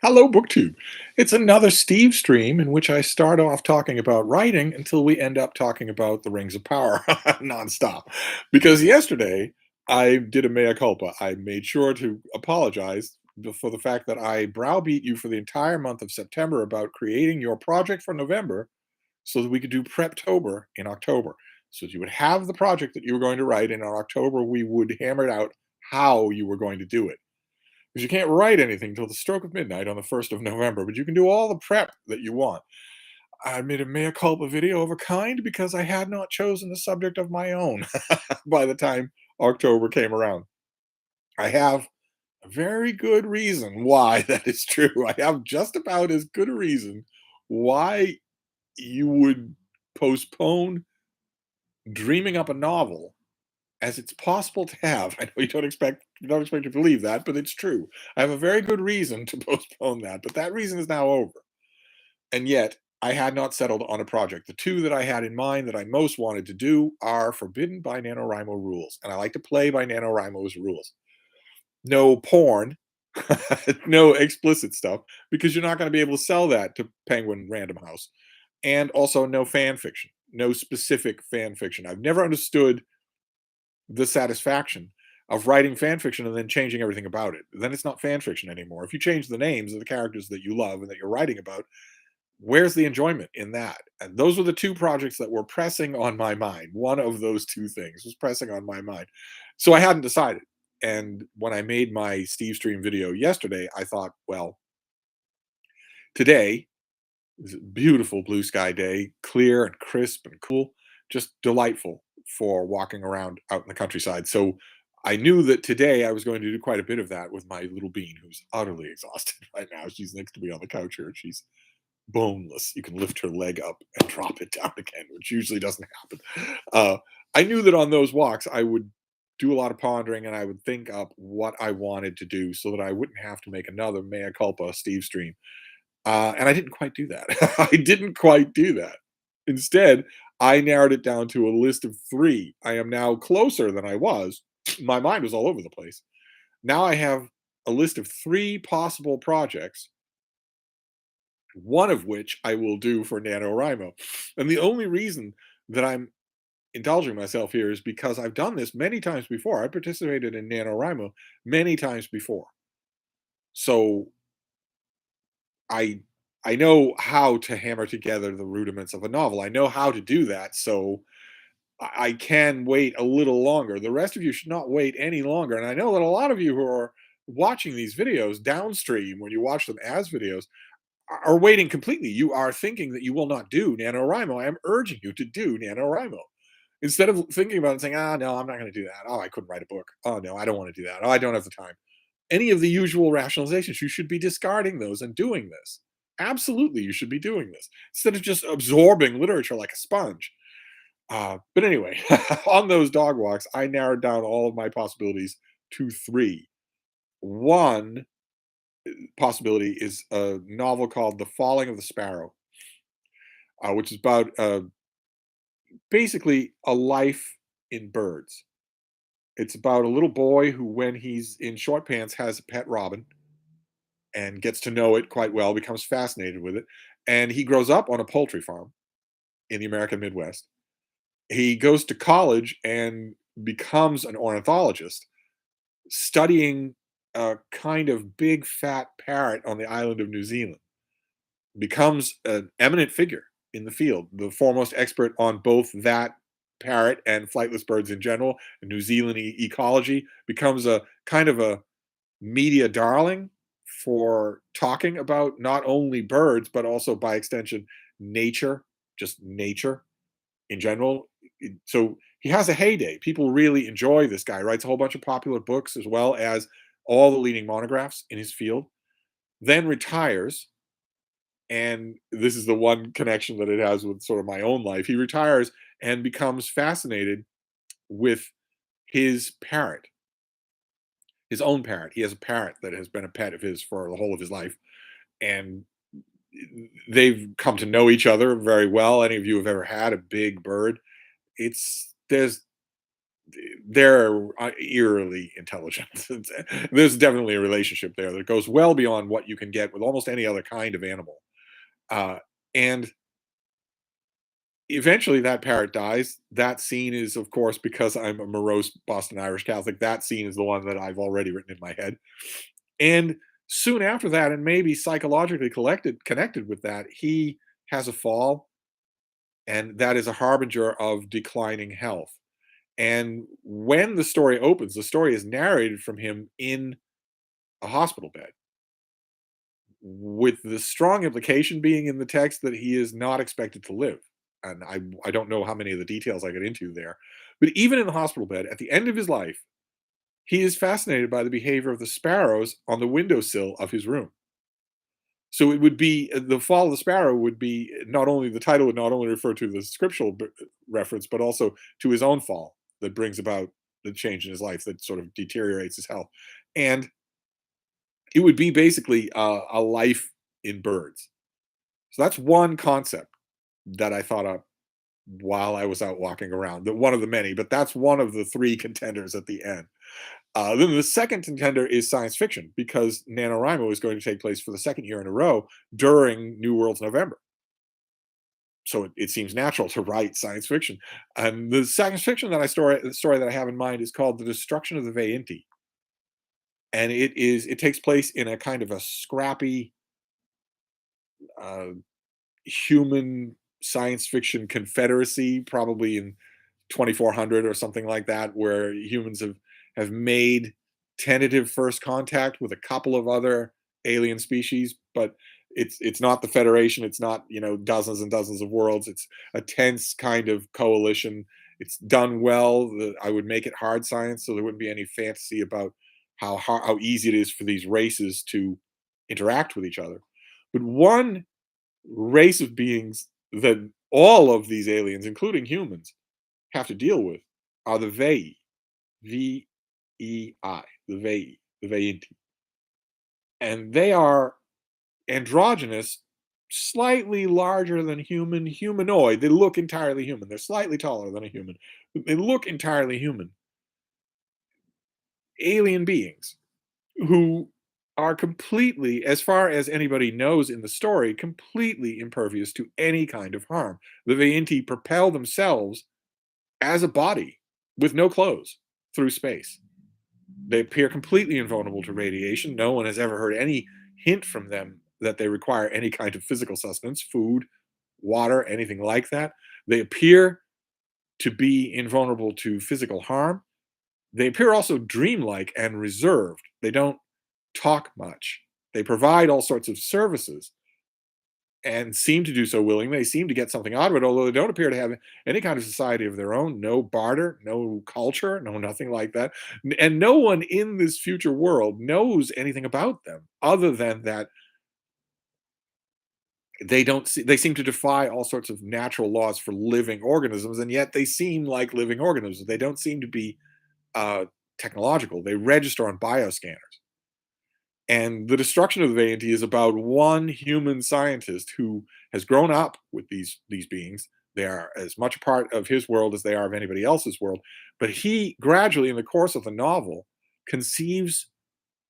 Hello, BookTube. It's another Steve stream in which I start off talking about writing until we end up talking about the Rings of Power nonstop. Because yesterday I did a mea culpa. I made sure to apologize for the fact that I browbeat you for the entire month of September about creating your project for November so that we could do Preptober in October. So that you would have the project that you were going to write, and in October we would hammer out how you were going to do it because you can't write anything till the stroke of midnight on the 1st of November, but you can do all the prep that you want. I made a mea culpa video of a kind because I had not chosen a subject of my own by the time October came around. I have a very good reason why that is true. I have just about as good a reason why you would postpone dreaming up a novel as it's possible to have. I know you don't expect to believe that, but it's true. I have a very good reason to postpone that, but that reason is now over. And yet, I had not settled on a project. The two that I had in mind that I most wanted to do are forbidden by NaNoWriMo rules, and I like to play by NaNoWriMo's rules. No porn, no explicit stuff, because you're not going to be able to sell that to Penguin Random House. And also no fan fiction, no specific fan fiction. I've never understood the satisfaction of writing fan fiction and then changing everything about it. Then it's not fan fiction anymore. If you change the names of the characters that you love and that you're writing about, where's the enjoyment in that? And those were the two projects that were pressing on my mind. One of those two things was pressing on my mind. So I hadn't decided. And when I made my Steve Stream video yesterday, I thought, well, today is a beautiful blue sky day, clear and crisp and cool, just delightful for walking around out in the countryside. So I knew that today I was going to do quite a bit of that with my little bean, who's utterly exhausted right now. She's next to me on the couch here. She's boneless. You can lift her leg up and drop it down again, which usually doesn't happen. I knew that on those walks, I would do a lot of pondering and I would think up what I wanted to do so that I wouldn't have to make another mea culpa Steve stream. And I didn't quite do that. I didn't quite do that. Instead, I narrowed it down to a list of three. I am now closer than I was. My mind was all over the place. Now I have a list of three possible projects, one of which I will do for NaNoWriMo. And the only reason that I'm indulging myself here is because I've done this many times before. I participated in NaNoWriMo many times before. So I I know how to hammer together the rudiments of a novel. I know how to do that, so I can wait a little longer. The rest of you should not wait any longer. And I know that a lot of you who are watching these videos downstream when you watch them as videos are waiting completely. You are thinking that you will not do NaNoWriMo. I am urging you to do NaNoWriMo. Instead of thinking about it and saying, "Ah, no, I'm not going to do that. Oh, I couldn't write a book. Oh, no, I don't want to do that. Oh, I don't have the time." Any of the usual rationalizations, you should be discarding those and doing this. Absolutely, you should be doing this instead of just absorbing literature like a sponge. But anyway, on those dog walks, I narrowed down all of my possibilities to three. One possibility is a novel called The Falling of the Sparrow, which is about basically a life in birds. It's about a little boy who, when he's in short pants, has a pet robin and gets to know it quite well, becomes fascinated with it. And he grows up on a poultry farm in the American Midwest. He goes to college and becomes an ornithologist, studying a kind of big fat parrot on the island of New Zealand. Becomes an eminent figure in the field, the foremost expert on both that parrot and flightless birds in general, and New Zealand ecology. Becomes a kind of a media darling for talking about not only birds, but also by extension, nature, just nature in general. So he has a heyday. People really enjoy this guy. Writes a whole bunch of popular books as well as all the leading monographs in his field. Then retires, and this is the one connection that it has with sort of my own life. He retires and becomes fascinated with his parrot, his own parrot. He has a parrot that has been a pet of his for the whole of his life, and they've come to know each other very well. Any of you have ever had a big bird? It's there's they're eerily intelligent. There's definitely a relationship there that goes well beyond what you can get with almost any other kind of animal. And eventually that parrot dies. That scene is, of course, because I'm a morose Boston Irish Catholic, that scene is the one that I've already written in my head. And soon after that, and maybe psychologically connected with that, he has a fall, and that is a harbinger of declining health. And when the story opens, the story is narrated from him in a hospital bed, with the strong implication being in the text that he is not expected to live. And I don't know how many of the details I get into there. But even in the hospital bed, at the end of his life, he is fascinated by the behavior of the sparrows on the windowsill of his room. So it would be the fall of the sparrow would be not only the title would not only refer to the scriptural reference, but also to his own fall that brings about the change in his life that sort of deteriorates his health. And it would be basically a life in birds. So that's one concept that I thought up while I was out walking around. That one of the many, but that's one of the three contenders at the end. Then the second contender is science fiction because NaNoWriMo is going to take place for the second year in a row during New World's November. So it seems natural to write science fiction. And the science fiction the story that I have in mind is called The Destruction of the Veinti. And it takes place in a kind of a scrappy uh, human science fiction confederacy, probably in 2400 or something like that, where humans have made tentative first contact with a couple of other alien species, but it's not the Federation. It's not, dozens and dozens of worlds. It's a tense kind of coalition. It's done well. I would make it hard science, so there wouldn't be any fantasy about how easy it is for these races to interact with each other. But one race of beings that all of these aliens, including humans, have to deal with are the Vei, Vei, the Vei, the Veinti. And they are androgynous, slightly larger than human, humanoid. They look entirely human. They're slightly taller than a human. They look entirely human. Alien beings who are completely, as far as anybody knows in the story, completely impervious to any kind of harm. The Veinti propel themselves as a body with no clothes through space. They appear completely invulnerable to radiation. No one has ever heard any hint from them that they require any kind of physical sustenance, food, water, anything like that. They appear to be invulnerable to physical harm. They appear also dreamlike and reserved. They don't talk much. They provide all sorts of services and seem to do so willingly. They seem to get something out of it, although they don't appear to have any kind of society of their own, no barter, no culture, no nothing like that. And no one in this future world knows anything about them other than that they seem to defy all sorts of natural laws for living organisms, and yet they seem like living organisms. They don't seem to be technological. They register on bioscanners. And the destruction of the Veinti is about one human scientist who has grown up with these beings. They are as much a part of his world as they are of anybody else's world. But he gradually, in the course of the novel, conceives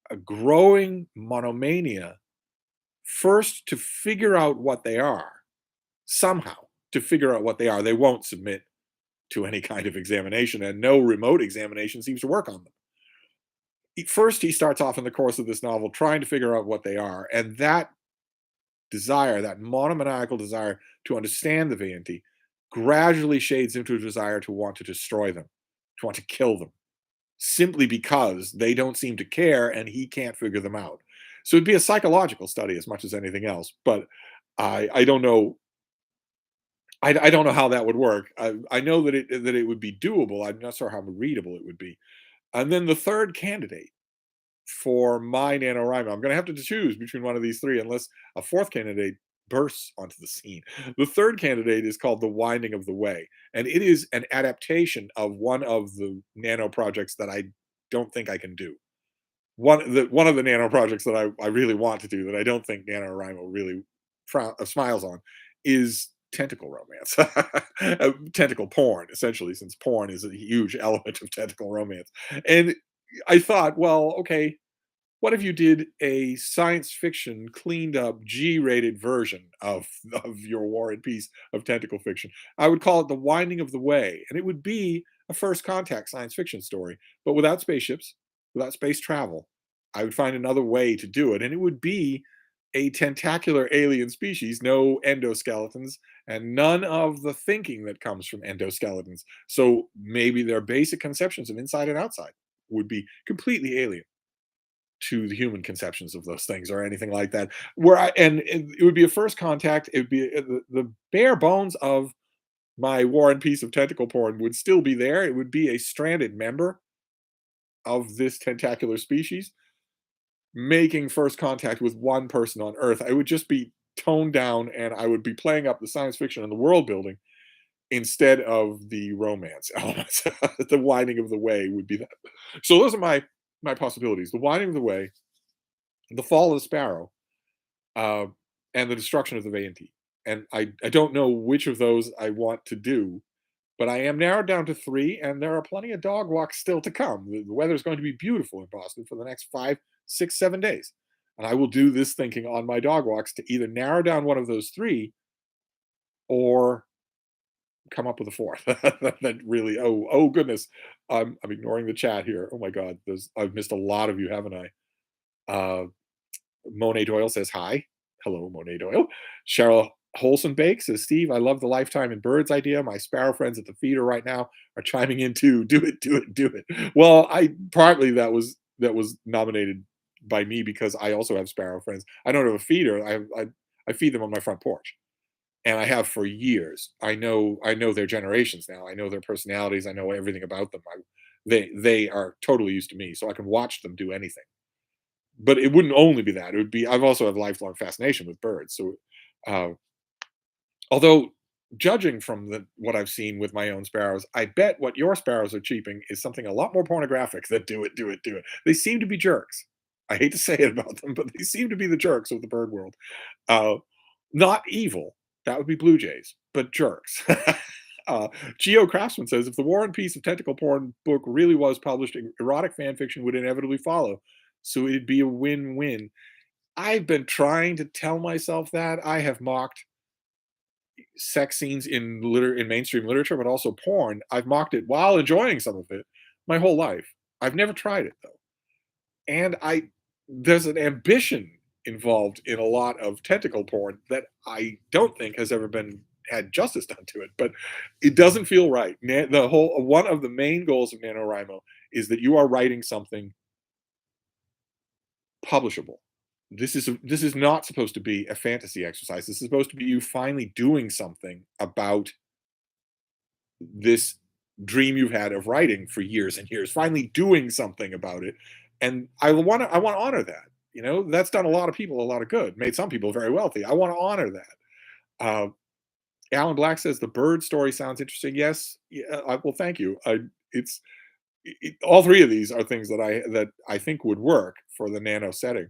a growing monomania, first to figure out what they are, somehow to figure out what they are. They won't submit to any kind of examination, and no remote examination seems to work on them. First, he starts off in the course of this novel trying to figure out what they are, and that desire, that monomaniacal desire to understand the Veinti, gradually shades into a desire to want to destroy them, to want to kill them, simply because they don't seem to care and he can't figure them out. So it'd be a psychological study as much as anything else, but I don't know. I don't know how that would work. I know that it would be doable. I'm not sure how readable it would be. And then the third candidate for my NaNoWriMo, I'm going to have to choose between one of these three unless a fourth candidate bursts onto the scene. The third candidate is called The Winding of the Way, and it is an adaptation of one of the nano projects that I don't think I can do. One of the nano projects that I really want to do that I don't think NaNoWriMo really smiles on is tentacle romance, tentacle porn, essentially, since porn is a huge element of tentacle romance. And I thought, well, okay, what if you did a science fiction cleaned up G-rated version of your War and Peace of tentacle fiction? I would call it The Winding of the Way, and it would be a first contact science fiction story, but without spaceships, without space travel. I would find another way to do it, and it would be a tentacular alien species, no endoskeletons, and none of the thinking that comes from endoskeletons. So maybe their basic conceptions of inside and outside would be completely alien to the human conceptions of those things or anything like that. Where and it would be a first contact. It would be the bare bones of my War and Peace of tentacle porn would still be there. It would be a stranded member of this tentacular species making first contact with one person on Earth. I would just be toned down, and I would be playing up the science fiction and the world building instead of the romance elements. The winding of the way would be that. So those are my possibilities: the winding of the way, the fall of the sparrow, uh, and the destruction of the Veillant. And I don't know which of those I want to do, but I am narrowed down to three, and there are plenty of dog walks still to come. The weather is going to be beautiful in Boston for the next 5, 6, 7 days. And I will do this thinking on my dog walks to either narrow down one of those three or come up with a fourth. That really, oh goodness. I'm ignoring the chat here. Oh my God. I've missed a lot of you, haven't I? Monet Doyle says hi. Hello, Monet Doyle. Cheryl Wholesome Bake says, Steve, I love the lifetime and birds idea. My sparrow friends at the feeder right now are chiming in too. Do it, do it, do it. Well, I partly that was nominated by me because I also have sparrow friends. I don't have a feeder. I feed them on my front porch, and I have for years. I know their generations now. I know their personalities. I know everything about them. They are totally used to me, so I can watch them do anything. But it wouldn't only be that. It would be I've also have a lifelong fascination with birds. So, uh, although judging from what I've seen with my own sparrows, I bet what your sparrows are cheaping is something a lot more pornographic than do it, do it, do it. They seem to be jerks. I hate to say it about them, but they seem to be the jerks of the bird world. Uh, Not evil. That would be blue jays, but jerks. Geo Craftsman says if the War and Peace of tentacle porn book really was published, erotic fan fiction would inevitably follow. So it'd be a win-win. I've been trying to tell myself that. I have mocked sex scenes in mainstream literature, but also porn. I've mocked it while enjoying some of it my whole life. I've never tried it though. And I there's an ambition involved in a lot of tentacle porn that I don't think has ever been had justice done to it, but it doesn't feel right. The whole one of the main goals of NaNoWriMo is that you are writing something publishable. This is not supposed to be a fantasy exercise. This is supposed to be you finally doing something about this dream you've had of writing for years and years. Finally doing something about it, and I want to honor that. That's done a lot of people a lot of good. Made some people very wealthy. I want to honor that. Uh, Alan Black says the bird story sounds interesting. Yes, yeah, well, thank you. All three of these are things that I think would work for the nano setting.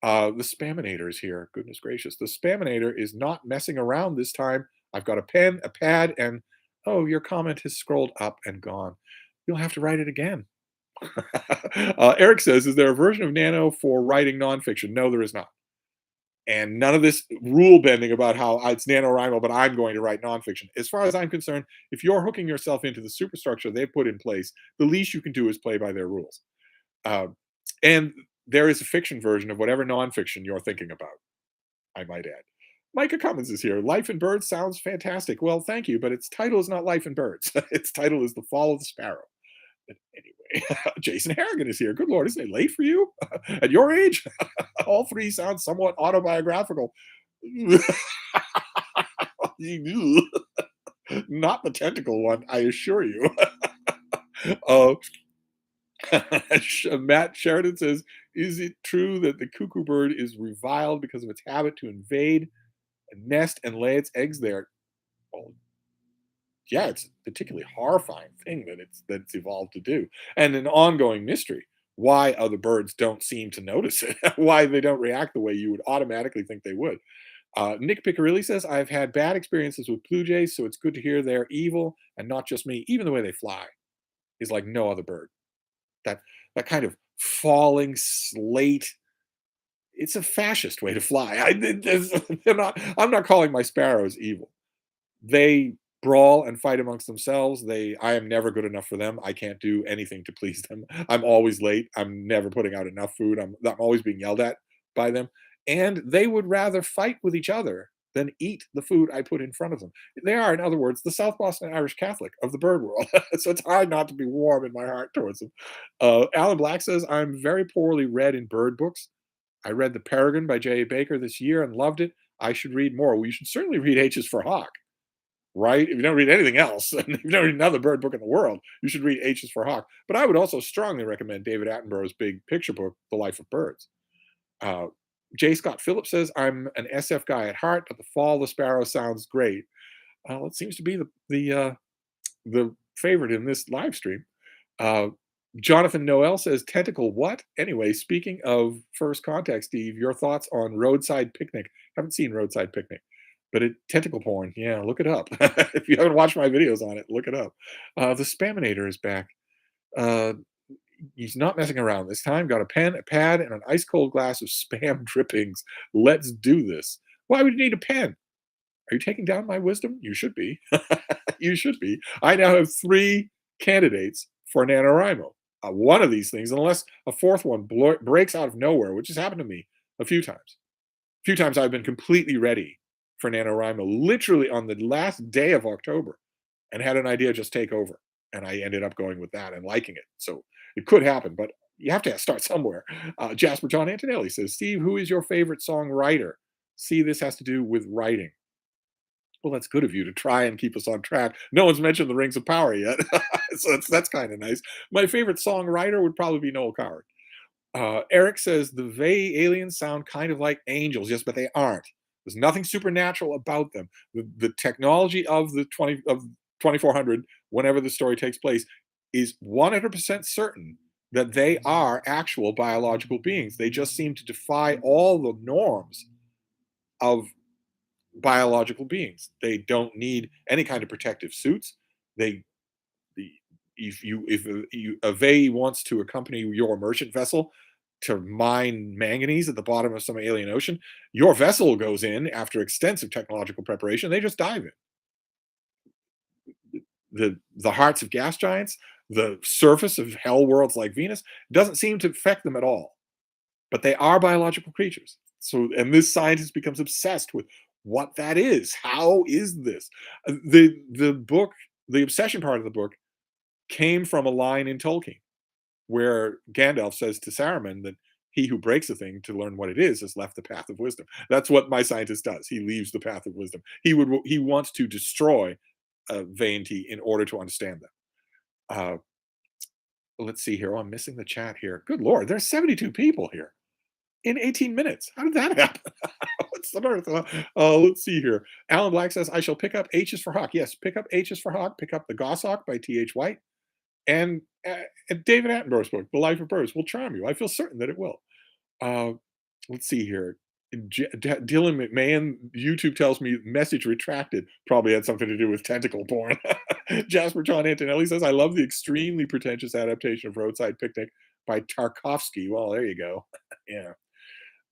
The Spaminator is here. Goodness gracious. The Spaminator is not messing around this time. I've got a pen, a pad, and oh, your comment has scrolled up and gone. You'll have to write it again. Eric says, is there a version of Nano for writing nonfiction? No, there is not. And none of this rule bending about how it's NaNoWriMo, but I'm going to write nonfiction. As far as I'm concerned, if you're hooking yourself into the superstructure they put in place, the least you can do is play by their rules. Uh, and there is a fiction version of whatever nonfiction you're thinking about, I might add. Micah Cummins is here. Life in Birds sounds fantastic. Well, thank you, but its title is not Life in Birds. Its title is The Fall of the Sparrow. Anyway, Jason Harrigan is here. Good Lord, isn't it late for you? At your age? All three sound somewhat autobiographical. Not the tentacle one, I assure you. uh, Matt Sheridan says, is it true that the cuckoo bird is reviled because of its habit to invade a nest and lay its eggs there? Well, yeah, it's a particularly horrifying thing that's evolved to do, and an ongoing mystery why other birds don't seem to notice it, why they don't react the way you would automatically think they would. Nick Piccarilli says, I've had bad experiences with blue jays, so it's good to hear they're evil and not just me. Even the way they fly is like no other bird. That that kind of falling slate. It's a fascist way to fly. I'm not calling my sparrows evil. They brawl and fight amongst themselves. I am never good enough for them. I can't do anything to please them. I'm always late. I'm never putting out enough food. I'm always being yelled at by them. And they would rather fight with each other than eat the food I put in front of them. They are, in other words, the South Boston Irish Catholic of the bird world. So it's hard not to be warm in my heart towards them. Alan Black says, I'm very poorly read in bird books. I read The Peregrine by J.A. Baker this year and loved it. I should read more. Well, you should certainly read H's for Hawk, right? If you don't read anything else, and if you don't read another bird book in the world, you should read H is for Hawk. But I would also strongly recommend David Attenborough's big picture book, The Life of Birds. Uh, J. Scott Phillips says, I'm an SF guy at heart, but The Fall of the Sparrow sounds great. Well, it seems to be the favorite in this live stream. Uh, Jonathan Noel says, tentacle what? Anyway, speaking of First Contact, Steve, your thoughts on Roadside Picnic. Haven't seen Roadside Picnic, but tentacle porn. Yeah, look it up. If you haven't watched my videos on it, look it up. The Spaminator is back. Uh, he's not messing around this time. Got a pen, a pad, and an ice cold glass of spam drippings. Let's do this. Why would you need a pen? Are you taking down my wisdom? You should be. You should be. I now have 3 candidates for NaNoWriMo. One of these things, unless a fourth one breaks out of nowhere, which has happened to me a few times. A few times I've been completely ready for NaNoWriMo, literally on the last day of October, and had an idea just take over. And I ended up going with that and liking it. So it could happen, but you have to start somewhere. Jasper John Antonelli says, Steve, who is your favorite songwriter? See, this has to do with writing. Well, that's good of you to try and keep us on track. No one's mentioned the Rings of Power yet, so that's kind of nice. My favorite songwriter would probably be Noel Coward. Eric says the Vey aliens sound kind of like angels, yes, but they aren't. There's nothing supernatural about them. The technology of the 2400, whenever the story takes place, is 100% certain that they are actual biological beings. They just seem to defy all the norms of biological beings. They don't need any kind of protective suits. They the if a Vey wants to accompany your merchant vessel to mine manganese at the bottom of some alien ocean, your vessel goes in after extensive technological preparation. They just dive in. The hearts of gas giants, the surface of hell worlds like Venus doesn't seem to affect them at all. But they are biological creatures. So, and this scientist becomes obsessed with what that is. How is this? The book, the obsession part of the book, came from a line in Tolkien where Gandalf says to Saruman that he who breaks a thing to learn what it is has left the path of wisdom. That's what my scientist does. He leaves the path of wisdom. He wants to destroy Veyanti in order to understand them. Uh, let's see here. Oh, I'm missing the chat here. Good Lord, there's 72 people here in 18 minutes. How did that happen? What's the earth? Let's see here. Alan Black says, I shall pick up H's for Hawk. Yes, pick up H's for Hawk. Pick up The Goshawk by T.H. White. And David Attenborough's book, The Life of Birds, will charm you. I feel certain that it will. Uh, let's see here. Dylan McMahon, YouTube tells me message retracted. Probably had something to do with tentacle porn. Jasper John Antonelli says, I love the extremely pretentious adaptation of Roadside Picnic by Tarkovsky. Well, there you go. Yeah.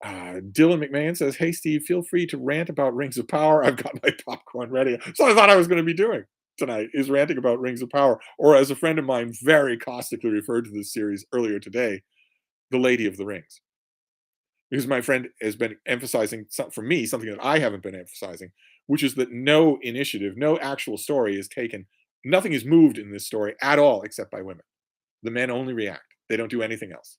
Dylan McMahon says, hey, Steve, feel free to rant about Rings of Power. I've got my popcorn ready. So I thought I was going to be doing tonight is ranting about Rings of Power, or as a friend of mine very caustically referred to this series earlier today, The Lady of the Rings. Because my friend has been emphasizing, for me, something that I haven't been emphasizing, which is that no initiative, no actual story is taken. Nothing is moved in this story at all except by women. The men only react. They don't do anything else.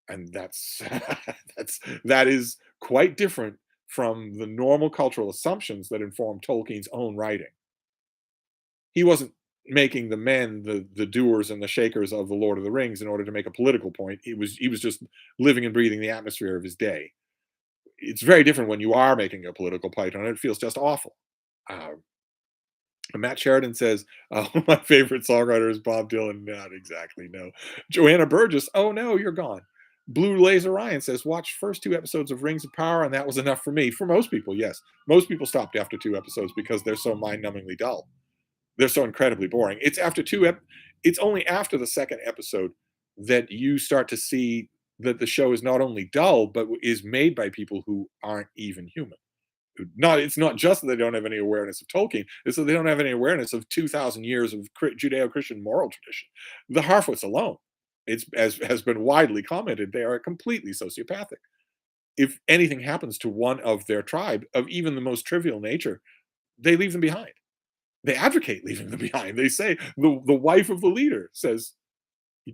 And that is quite different from the normal cultural assumptions that inform Tolkien's own writing. He wasn't making the men the doers and the shakers of the Lord of the Rings in order to make a political point. He was just living and breathing the atmosphere of his day. It's very different when you are making a political point on it. It feels just awful. Uh, Matt Sheridan says, my favorite songwriter is Bob Dylan. Not exactly, no. Joanna Burgess, oh no, you're gone. Blue Laser Ryan says, watch first two episodes of Rings of Power, and that was enough for me. For most people, yes. Most people stopped after two episodes because they're so mind-numbingly dull. They're so incredibly boring. It's only after the second episode that you start to see that the show is not only dull, but is made by people who aren't even human. It's not just that they don't have any awareness of Tolkien, it's that they don't have any awareness of 2,000 years of Judeo-Christian moral tradition. The Harfoots alone, it's as has been widely commented, they are completely sociopathic. If anything happens to one of their tribe of even the most trivial nature, they leave them behind. They advocate leaving them behind. They say the wife of the leader says,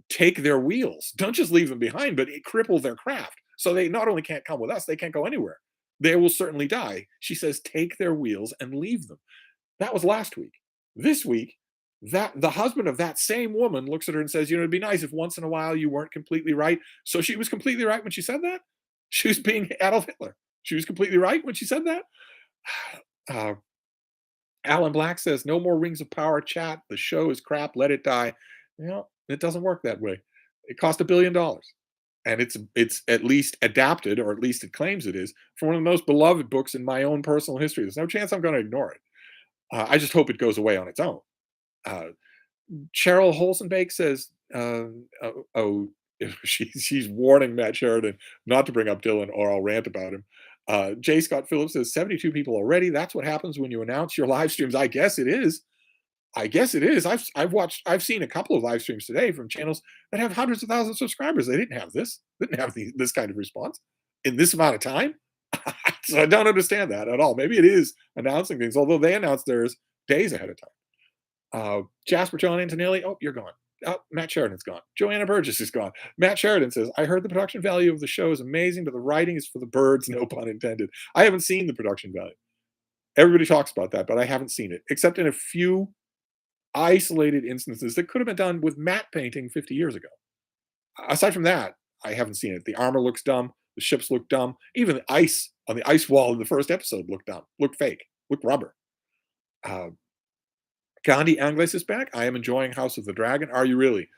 take their wheels. Don't just leave them behind, but cripple their craft. So they not only can't come with us, they can't go anywhere. They will certainly die. She says, take their wheels and leave them. That was last week. This week, that the husband of that same woman looks at her and says, it'd be nice if once in a while you weren't completely right. So she was completely right when she said that. She was being Adolf Hitler. She was completely right when she said that. Uh, Alan Black says, no more Rings of Power chat. The show is crap. Let it die. It doesn't work that way. It cost $1 billion. And it's at least adapted, or at least it claims it is, from one of the most beloved books in my own personal history. There's no chance I'm going to ignore it. I just hope it goes away on its own. Cheryl Holzenbake says, she's warning Matt Sheridan not to bring up Dylan or I'll rant about him. J. Scott Phillips says 72 people already. That's what happens when you announce your live streams. I guess it is. I've seen a couple of live streams today from channels that have hundreds of thousands of subscribers. They didn't have this. Didn't have this kind of response in this amount of time. So I don't understand that at all. Maybe it is announcing things, although they announce theirs days ahead of time. Jasper John Antonelli, oh, you're gone. Oh, Matt Sheridan's gone. Joanna Burgess is gone. Matt Sheridan says, I heard the production value of the show is amazing, but the writing is for the birds, no pun intended. I haven't seen the production value. Everybody talks about that, but I haven't seen it, except in a few isolated instances that could have been done with matte painting 50 years ago. Aside from that, I haven't seen it. The armor looks dumb. The ships look dumb. Even the ice on the ice wall in the first episode looked dumb, looked fake, looked rubber. Gandhi Angles is back. I am enjoying House of the Dragon. Are you really?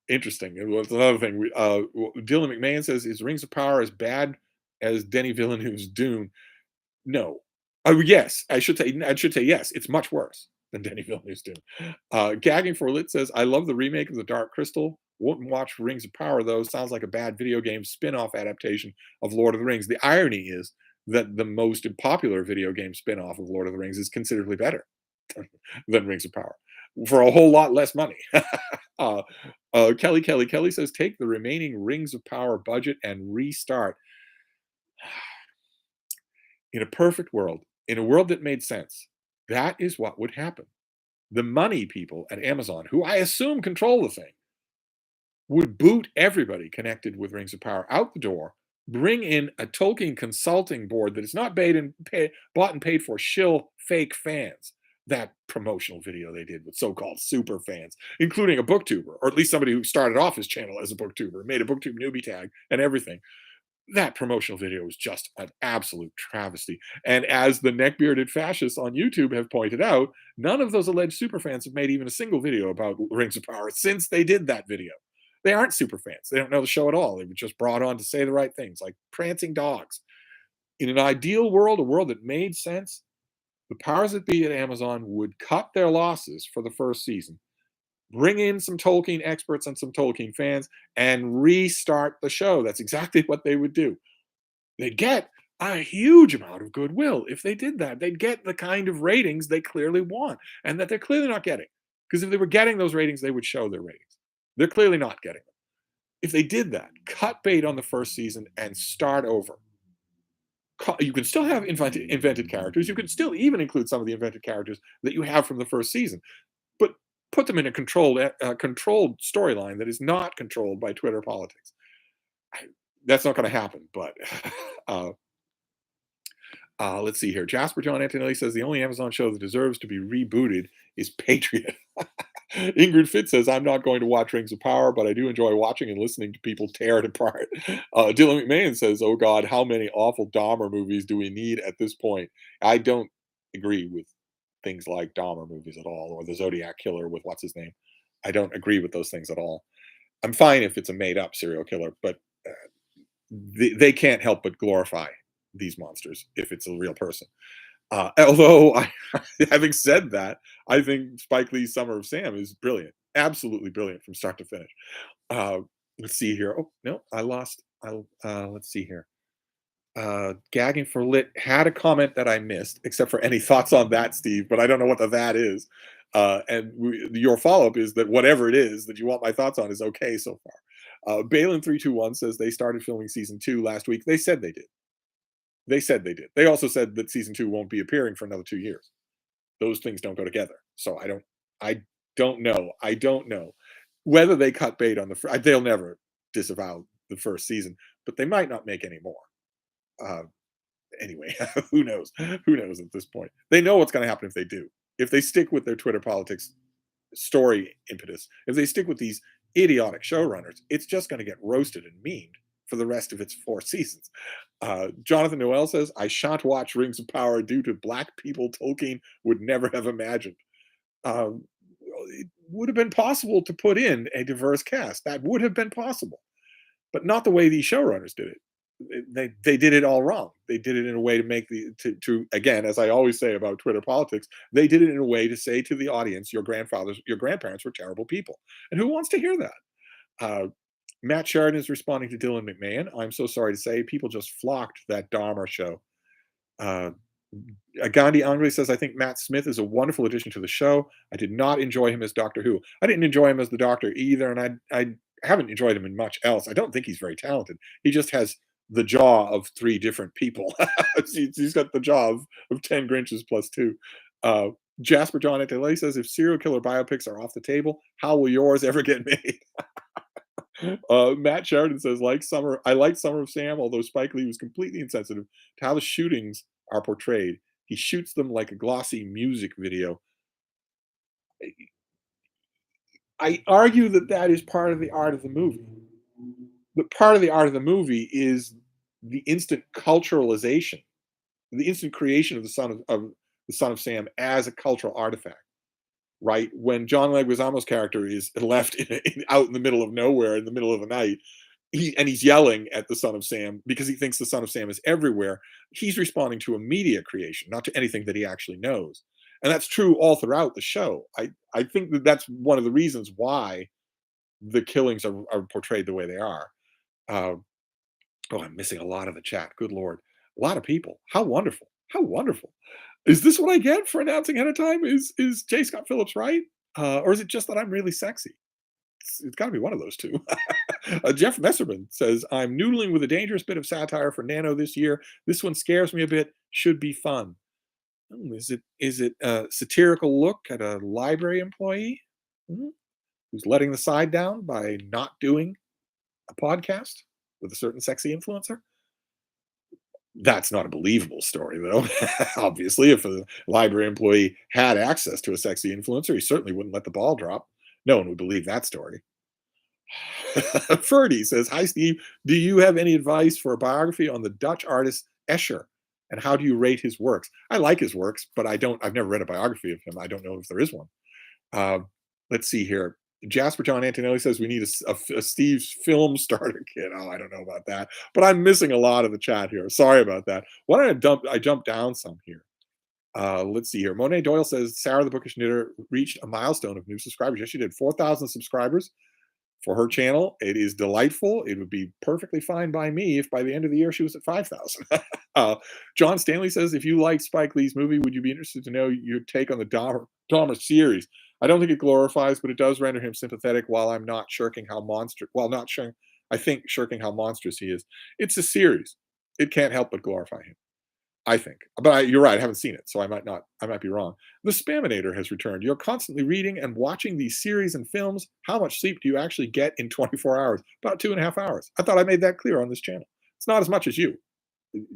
Interesting. It was another thing. Dylan McMahon says, is Rings of Power as bad as Denis Villeneuve's Dune? No. Oh, yes. I should say yes. It's much worse than Denis Villeneuve's Dune. Gagging for Lit says, I love the remake of The Dark Crystal. Won't watch Rings of Power, though. Sounds like a bad video game spin-off adaptation of Lord of the Rings. The irony is that the most popular video game spin-off of Lord of the Rings is considerably better than Rings of Power for a whole lot less money. Kelly says, take the remaining Rings of Power budget and restart. In a perfect world, in a world that made sense, that is what would happen. The money people at Amazon, who I assume control the thing, would boot everybody connected with Rings of Power out the door, bring in a Tolkien consulting board that is not bought and paid for shill fake fans. That promotional video they did with so-called super fans, including a booktuber, or at least somebody who started off his channel as a booktuber, made a booktube newbie tag and everything. That promotional video was just an absolute travesty. And as the neck-bearded fascists on YouTube have pointed out, none of those alleged superfans have made even a single video about Rings of Power since they did that video. They aren't superfans. They don't know the show at all. They were just brought on to say the right things, like prancing dogs. In an ideal world, a world that made sense, the powers that be at Amazon would cut their losses for the first season, bring in some Tolkien experts and some Tolkien fans, and restart the show. That's exactly what they would do. They'd get a huge amount of goodwill if they did that. They'd get the kind of ratings they clearly want and that they're clearly not getting. Because if they were getting those ratings, they would show their ratings. They're clearly not getting them. If they did that, cut bait on the first season and start over. You can still have invented characters. You can still even include some of the invented characters that you have from the first season, but put them in a controlled storyline that is not controlled by Twitter politics. That's not going to happen. But let's see here. Jasper John Antonelli says the only Amazon show that deserves to be rebooted is Patriot. Ingrid Fitz says, I'm not going to watch Rings of Power, but I do enjoy watching and listening to people tear it apart. Dylan McMahon says, oh God, how many awful Dahmer movies do we need at this point? I don't agree with things like Dahmer movies at all, or the Zodiac Killer with what's his name. I don't agree with those things at all. I'm fine if it's a made up serial killer, but they can't help but glorify these monsters if it's a real person. Although, having said that, I think Spike Lee's Summer of Sam is brilliant, absolutely brilliant from start to finish. Uh, let's see here. Oh no, I lost. Let's see here. Gagging for lit had a comment that I missed, except for any thoughts on that, Steve. But I don't know what the that is. Your follow up is that whatever it is that you want my thoughts on is okay so far. Balin321 says they started filming season 2 last week. They said they did. They said they did. They also said that season 2 won't be appearing for another 2 years. Those things don't go together. So I don't know. I don't know whether they cut bait on they'll never disavow the first season, but they might not make any more. Uh, anyway, who knows? Who knows at this point? They know what's going to happen if they do. If they stick with their Twitter politics story impetus, if they stick with these idiotic showrunners, it's just going to get roasted and memed for the rest of its 4 seasons. Jonathan Noel says, I shan't watch Rings of Power due to black people Tolkien would never have imagined. Um, it would have been possible to put in a diverse cast. That would have been possible, but not the way these showrunners did it. They did it all wrong. They did it in a way to make to again, as I always say about Twitter politics, they did it in a way to say to the audience, your grandparents were terrible people, and who wants to hear that? Uh, Matt Sheridan is responding to Dylan McMahon. I'm so sorry to say, people just flocked to that Dahmer show. Uh, Gandhi Angre says, I think Matt Smith is a wonderful addition to the show. I did not enjoy him as Doctor Who. I didn't enjoy him as the Doctor either, and I haven't enjoyed him in much else. I don't think he's very talented. He just has the jaw of 3 different people. He's got the jaw of 10 Grinches plus 2. Uh, Jasper John Antelay says, if serial killer biopics are off the table, how will yours ever get made? Matt Sheridan says, I like Summer of Sam, although Spike Lee was completely insensitive to how the shootings are portrayed. He shoots them like a glossy music video. I argue that that is part of the art of the movie. But part of the art of the movie is the instant culturalization, the instant creation of the Son of Sam as a cultural artifact. Right when John Leguizamo's character is left out in the middle of nowhere in the middle of the night, he's yelling at the Son of Sam because he thinks the Son of Sam is everywhere. He's responding to a media creation, not to anything that he actually knows, and that's true all throughout the show. I think that that's one of the reasons why the killings are portrayed the way they are. Uh, oh, I'm missing a lot of the chat. Good lord, a lot of people. How wonderful! How wonderful! Is this what I get for announcing ahead of time? Is J. Scott Phillips right? Or is it just that I'm really sexy? It's got to be one of those two. Jeff Messerman says, I'm noodling with a dangerous bit of satire for Nano this year. This one scares me a bit. Should be fun. Is it a satirical look at a library employee who's letting the side down by not doing a podcast with a certain sexy influencer? That's not a believable story, though. Obviously, if a library employee had access to a sexy influencer, he certainly wouldn't let the ball drop. No one would believe that story. Ferdy says, hi, Steve. Do you have any advice for a biography on the Dutch artist Escher? And how do you rate his works? I like his works, but I've never read a biography of him. I don't know if there is one. Let's see here. Jasper John Antonelli says we need a Steve's film starter kit. Oh, I don't know about that, but I'm missing a lot of the chat here. Sorry about that. Why don't I jump down some here? Let's see here. Monet Doyle says Sarah the Bookish Knitter reached a milestone of new subscribers. Yes, she did. 4,000 subscribers for her channel. It is delightful. It would be perfectly fine by me if by the end of the year she was at 5,000. John Stanley says, if you like Spike Lee's movie, would you be interested to know your take on the Dahmer series? I don't think it glorifies, but it does render him sympathetic while I'm not shirking how shirking how monstrous he is. It's a series. It can't help but glorify him, I think. But you're right, I haven't seen it, so I might be wrong. The Spaminator has returned. You're constantly reading and watching these series and films. How much sleep do you actually get in 24 hours? About 2.5 hours. I thought I made that clear on this channel. It's not as much as you.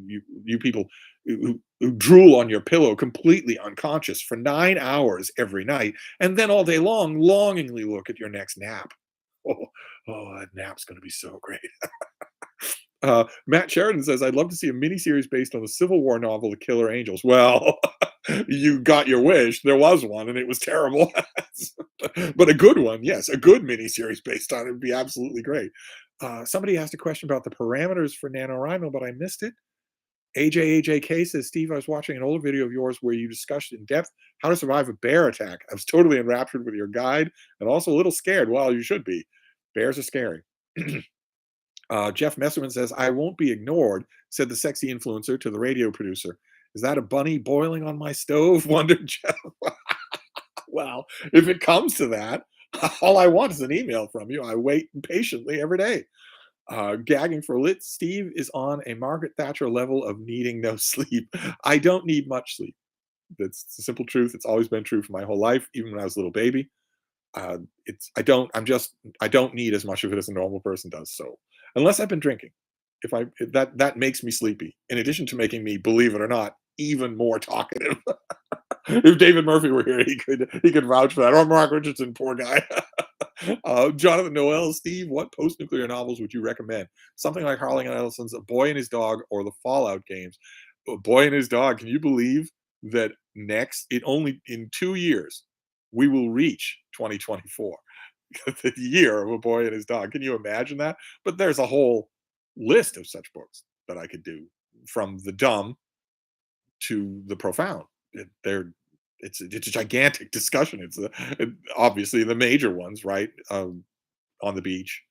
You people who drool on your pillow completely unconscious for 9 hours every night, and then all day long longingly look at your next nap. That nap's going to be so great. Matt Sheridan says, I'd love to see a miniseries based on the Civil War novel, The Killer Angels. Well, you got your wish. There was one, and it was terrible. But a good one, yes. A good miniseries based on it would be absolutely great. Somebody asked a question about the parameters for NaNoWriMo, but I missed it. AJAJK says, Steve, I was watching an older video of yours where you discussed in depth how to survive a bear attack. I was totally enraptured with your guide and also a little scared. Well, you should be. Bears are scary. Jeff Messerman says, I won't be ignored, said the sexy influencer to the radio producer. Is that a bunny boiling on my stove? Wondered Jeff. Well, if it comes to that, all I want is an email from you. I wait patiently every day. Gagging for lit. Steve is on a Margaret Thatcher level of needing no sleep. I don't need much sleep. That's the simple truth. It's always been true for my whole life, even when I was a little baby. I don't need as much of it as a normal person does. So unless I've been drinking, if that makes me sleepy. In addition to making me, believe it or not, even more talkative. If David Murphy were here, he could vouch for that. Or Mark Richardson, poor guy. Jonathan Noel, Steve, what post-nuclear novels would you recommend? Something like Harlan Ellison's A Boy and His Dog or the Fallout games. A Boy and His Dog. Can you believe that next, in 2 years, we will reach 2024, the year of A Boy and His Dog. Can you imagine that? But there's a whole list of such books that I could do, from the dumb to the profound. It's a gigantic discussion. Obviously the major ones, right? On the Beach,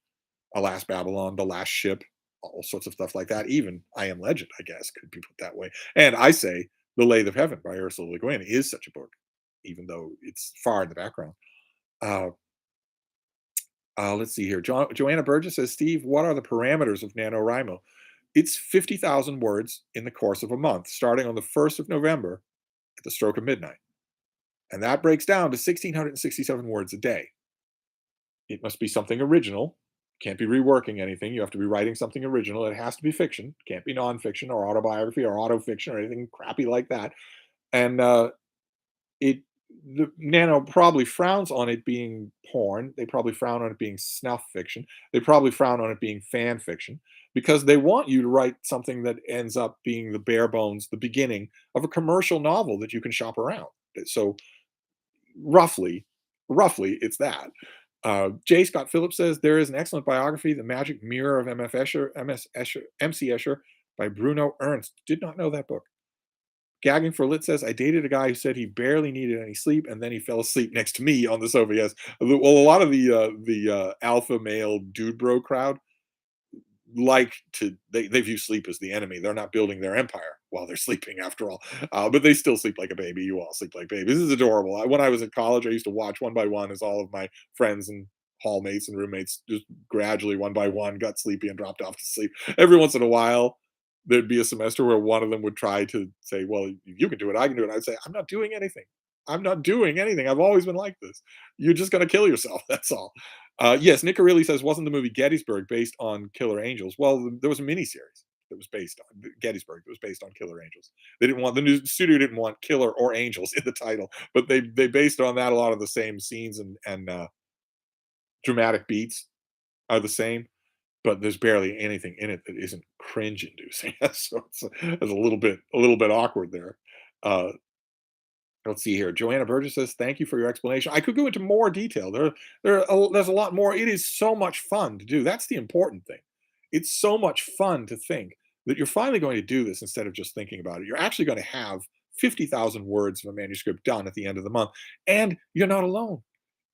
Alas Babylon, The Last Ship, all sorts of stuff like that. Even I Am Legend, I guess, could be put that way. And I say The Lathe of Heaven by Ursula Le Guin is such a book, even though it's far in the background. Uh, let's see here. Joanna Burgess says, Steve, what are the parameters of NaNoWriMo? It's 50,000 words in the course of a month, starting on the 1st of November at the stroke of midnight. And that breaks down to 1,667 words a day. It must be something original. Can't be reworking anything. You have to be writing something original. It has to be fiction. Can't be nonfiction or autobiography or autofiction or anything crappy like that. And it the Nano probably frowns on it being porn. They probably frown on it being snuff fiction. They probably frown on it being fan fiction, because they want you to write something that ends up being the bare bones, the beginning of a commercial novel that you can shop around. So roughly, it's that. J. Scott Phillips says there is an excellent biography, The Magic Mirror of M.F. Escher, M.C. Escher by Bruno Ernst. Did not know that book. Gagging for Lit says, I dated a guy who said he barely needed any sleep, and then he fell asleep next to me on the sofa. Yes. Well, a lot of the alpha male dude bro crowd they view sleep as the enemy. They're not building their empire while they're sleeping, after all. But they still sleep like a baby. You all sleep like babies. This is adorable. When I was in college, I used to watch one by one as all of my friends and hallmates and roommates just gradually, one by one, got sleepy and dropped off to sleep. Every once in a while, there'd be a semester where one of them would try to say, well, you can do it, I can do it. I'd say, I'm not doing anything. I'm not doing anything. I've always been like this. You're just going to kill yourself. That's all. Yes, Nick Aureli says, wasn't the movie Gettysburg based on Killer Angels? Well, there was a miniseries that was based on Gettysburg that was based on Killer Angels. The new studio didn't want Killer or Angels in the title, but they based on that. A lot of the same scenes and dramatic beats are the same, but there's barely anything in it that isn't cringe inducing. So it's a little bit awkward there. Uh, Let's see here. Joanna Burgess says, "Thank you for your explanation. I could go into more detail. There's a lot more. It is so much fun to do. That's the important thing. It's so much fun to think that you're finally going to do this instead of just thinking about it. You're actually going to have 50,000 words of a manuscript done at the end of the month, and you're not alone.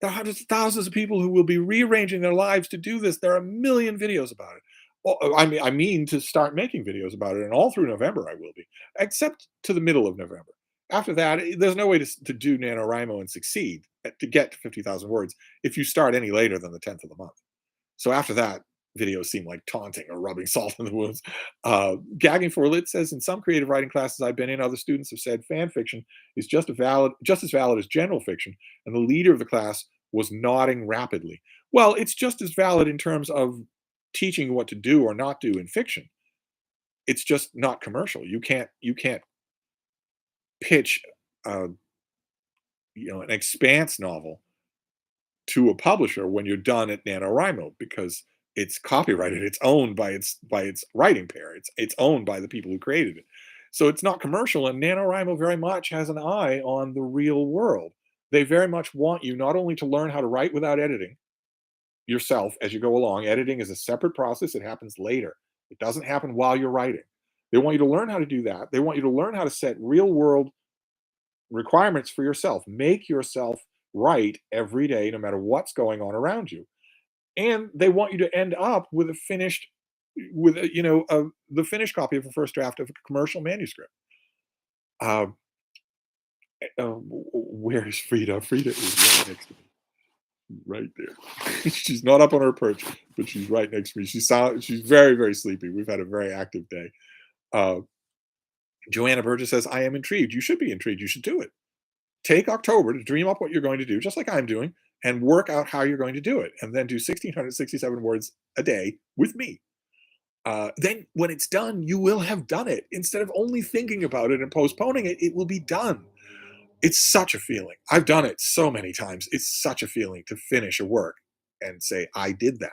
There are hundreds of thousands of people who will be rearranging their lives to do this. There are a million videos about it. Well, I mean to start making videos about it, and all through November I will be, except to the middle of November. After that, there's no way to do NaNoWriMo and succeed to get to 50,000 words if you start any later than the 10th of the month. So after that, videos seem like taunting or rubbing salt in the wounds. Gagging for Lit says, in some creative writing classes I've been in, other students have said fan fiction is just as valid as general fiction, and the leader of the class was nodding rapidly. Well, it's just as valid in terms of teaching what to do or not do in fiction. It's just not commercial. You can't pitch uh, an expanse novel to a publisher when you're done at NaNoWriMo, because it's copyrighted, it's owned by its writing pair, it's owned by the people who created it. So it's not commercial, and NaNoWriMo very much has an eye on the real world. They very much want you not only to learn how to write without editing, yourself as you go along. Editing is a separate process. It happens later. It doesn't happen while you're writing. They want you to learn how to do that. They want you to learn how to set real world requirements for yourself. Make yourself write every day, no matter what's going on around you. And they want you to end up with a finished, with a, the finished copy of a first draft of a commercial manuscript. Uh, where is Frida? Frida is right next to me, right there. She's not up on her perch, but she's right next to me. She's very, very sleepy. We've had a very active day. Uh, Joanna Burgess says, I am intrigued. You should be intrigued. You should do it. Take October to dream up what you're going to do, just like I'm doing, and work out how you're going to do it. And then do 1,667 words a day with me. Then when it's done, you will have done it. Instead of only thinking about it and postponing it, it will be done. It's such a feeling. I've done it so many times. It's such a feeling to finish a work and say, I did that.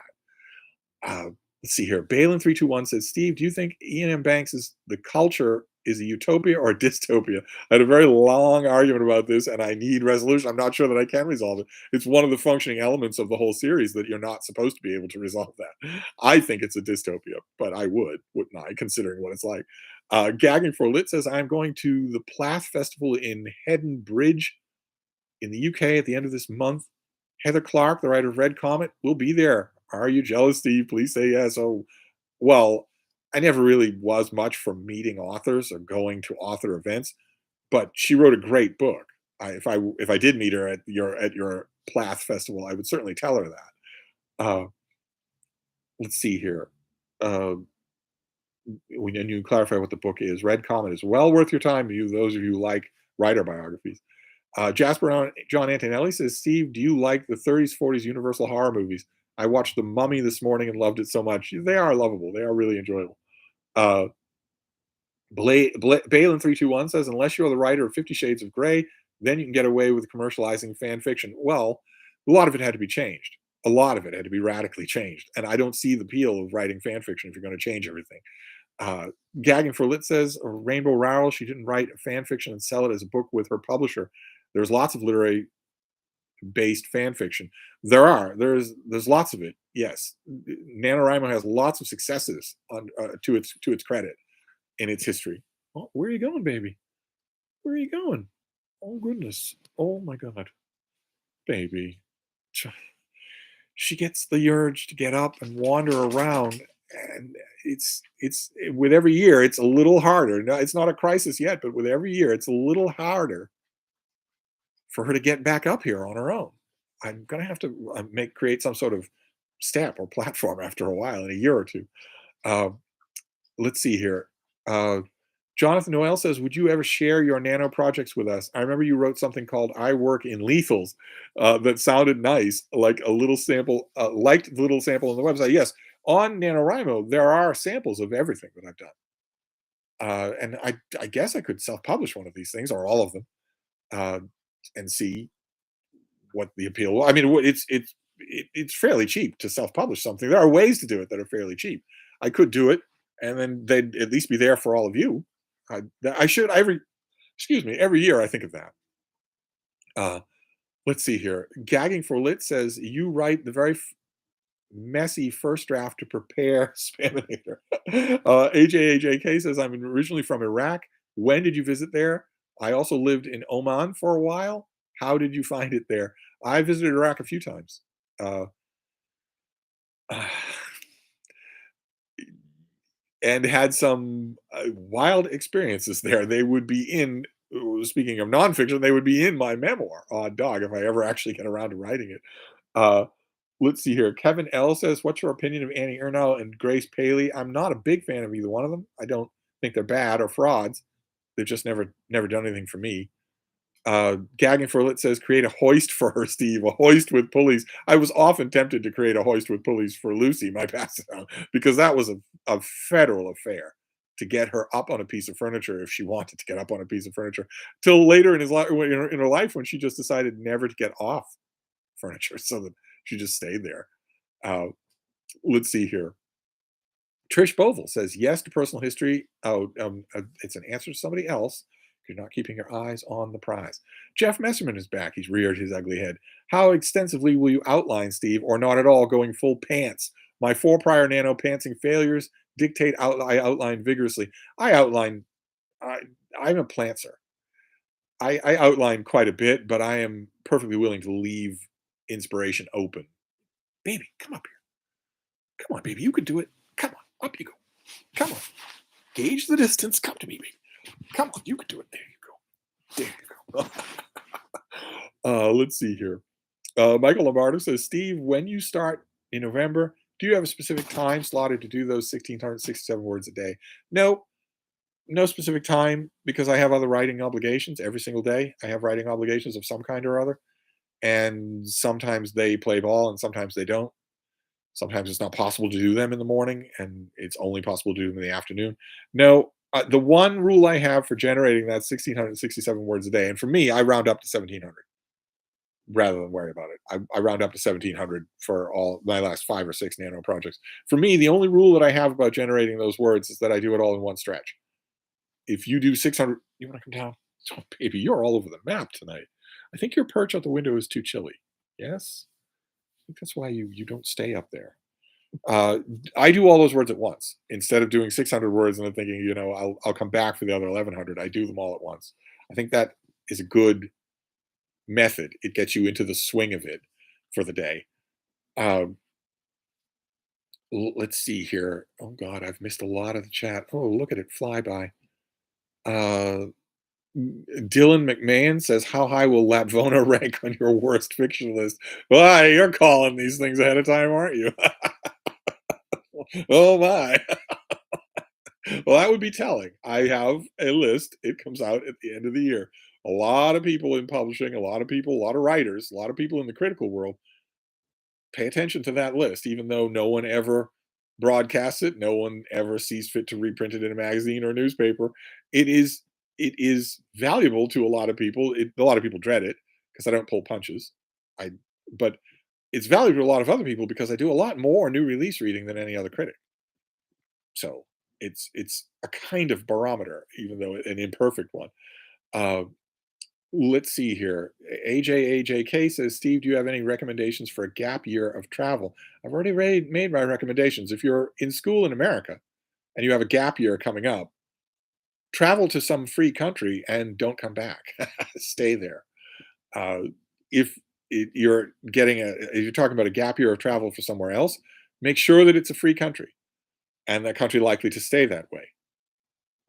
Uh, let's see here. Balin321 says, Steve, do you think Ian M. Banks' The Culture is a utopia or a dystopia? I had a very long argument about this, and I need resolution. I'm not sure that I can resolve it. It's one of the functioning elements of the whole series that you're not supposed to be able to resolve that. I think it's a dystopia, but I wouldn't I, considering what it's like. Gagging for Lit says, I'm going to the Plath Festival in Heddon Bridge in the UK at the end of this month. Heather Clark, the writer of Red Comet, will be there. Are you jealous, Steve? Please say yes. Oh, well, I never really was much for meeting authors or going to author events, but she wrote a great book. If I did meet her at your Plath festival, I would certainly tell her that. Let's see here. Uh, we need to clarify what the book is. Red Comet is well worth your time. Those of you who like writer biographies. Jasper John Antonelli says, Steve, do you like the 30s, 40s Universal horror movies? I watched The Mummy this morning and loved it so much. They are lovable. They are really enjoyable. Uh, Balin321 says, unless you're the writer of 50 Shades of Grey, then you can get away with commercializing fan fiction. Well, a lot of it had to be changed. A lot of it had to be radically changed. And I don't see the appeal of writing fan fiction if you're going to change everything. Uh, Gagging for Lit says, Rainbow Rowell, she didn't write fan fiction and sell it as a book with her publisher. There's lots of literary based fan fiction. There's lots of it. Yes, NaNoWriMo has lots of successes to its credit in its history. Oh, where are you going, baby? Where are you going? Oh goodness. Oh my God, baby. She gets the urge to get up and wander around, and it's with every year it's a little harder. No, it's not a crisis yet, but with every year it's a little harder for her to get back up here on her own. I'm gonna have to create some sort of step or platform after a while, in a year or two. Uh, let's see here. Uh, Jonathan Noel says, "Would you ever share your nano projects with us? I remember you wrote something called 'I Work in Lethals' that sounded nice, like a little sample, liked the little sample on the website." Yes, on NaNoWriMo there are samples of everything that I've done, and I guess I could self-publish one of these things or all of them, uh, and see what the appeal. I mean, it's fairly cheap to self-publish something. There are ways to do it that are fairly cheap. I could do it, and then they'd at least be there for all of you. I should every year I think of that. Uh, let's see here. Gagging for Lit says you write the very messy first draft to prepare Spaminator. AJAJK says I'm originally from Iraq. When did you visit there? I also lived in Oman for a while. How did you find it there? I visited Iraq a few times. Uh, and had some wild experiences there. They would be in, speaking of nonfiction, they would be in my memoir, Odd Dog, if I ever actually get around to writing it. Uh, let's see here. Kevin L says, what's your opinion of Annie Ernaux and Grace Paley? I'm not a big fan of either one of them. I don't think they're bad or frauds. They've just never done anything for me. Gagging for Lit says, create a hoist for her, Steve, a hoist with pulleys. I was often tempted to create a hoist with pulleys for Lucy, my pastor, because that was a federal affair to get her up on a piece of furniture if she wanted to get up on a piece of furniture. Till later in her life, when she just decided never to get off furniture, so that she just stayed there. Uh, let's see here. Trish Bovell says yes to personal history. Oh, it's an answer to somebody else. You're not keeping your eyes on the prize. Jeff Messerman is back. He's reared his ugly head. How extensively will you outline, Steve, or not at all, going full pants? My four prior nano pantsing failures dictate I outline vigorously. I outline. I, I'm a plantser. I outline quite a bit, but I am perfectly willing to leave inspiration open. Baby, come up here. Come on, baby. You can do it. Come on. Up you go. Come on. Gauge the distance. Come to me, baby. Come on. You can do it. There you go. There you go. Let's see here. Michael Lombardo says, Steve, when you start in November, do you have a specific time slotted to do those 1,667 words a day? No, no specific time because I have other writing obligations every single day. I have writing obligations of some kind or other. And sometimes they play ball and sometimes they don't. Sometimes it's not possible to do them in the morning and it's only possible to do them in the afternoon. No, the one rule I have for generating that 1,667 words a day, and for me, I round up to 1,700 rather than worry about it. I round up to 1,700 for all my last 5 or 6 nano projects. For me, the only rule that I have about generating those words is that I do it all in one stretch. If you do 600, you want to come down? Oh, baby, you're all over the map tonight. I think your perch out the window is too chilly. Yes? I think that's why you don't stay up there. Uh, I do all those words at once instead of doing 600 words and then thinking, I'll come back for the other 1,100. I do them all at once. I think that is a good method. It gets you into the swing of it for the day. Um, let's see here. Oh God, I've missed a lot of the chat. Oh, look at it fly by. Uh, Dylan McMahon says, "How high will Latvona rank on your worst fiction list?" Well, you're calling these things ahead of time, aren't you? Oh my. Well, that would be telling. I have a list. It comes out at the end of the year. A lot of people in publishing, a lot of people, a lot of writers, a lot of people in the critical world pay attention to that list, even though no one ever broadcasts it, no one ever sees fit to reprint it in a magazine or a newspaper. It is it is valuable to a lot of people. A lot of people dread it because I don't pull punches. I but it's valuable to a lot of other people because I do a lot more new release reading than any other critic. So it's a kind of barometer, even though an imperfect one. Uh, let's see here. AJK says, Steve, do you have any recommendations for a gap year of travel? I've already made my recommendations. If you're in school in America and you have a gap year coming up, travel to some free country and don't come back. Stay there. Uh, if you're if you're talking about a gap year of travel for somewhere else, make sure that it's a free country and that country likely to stay that way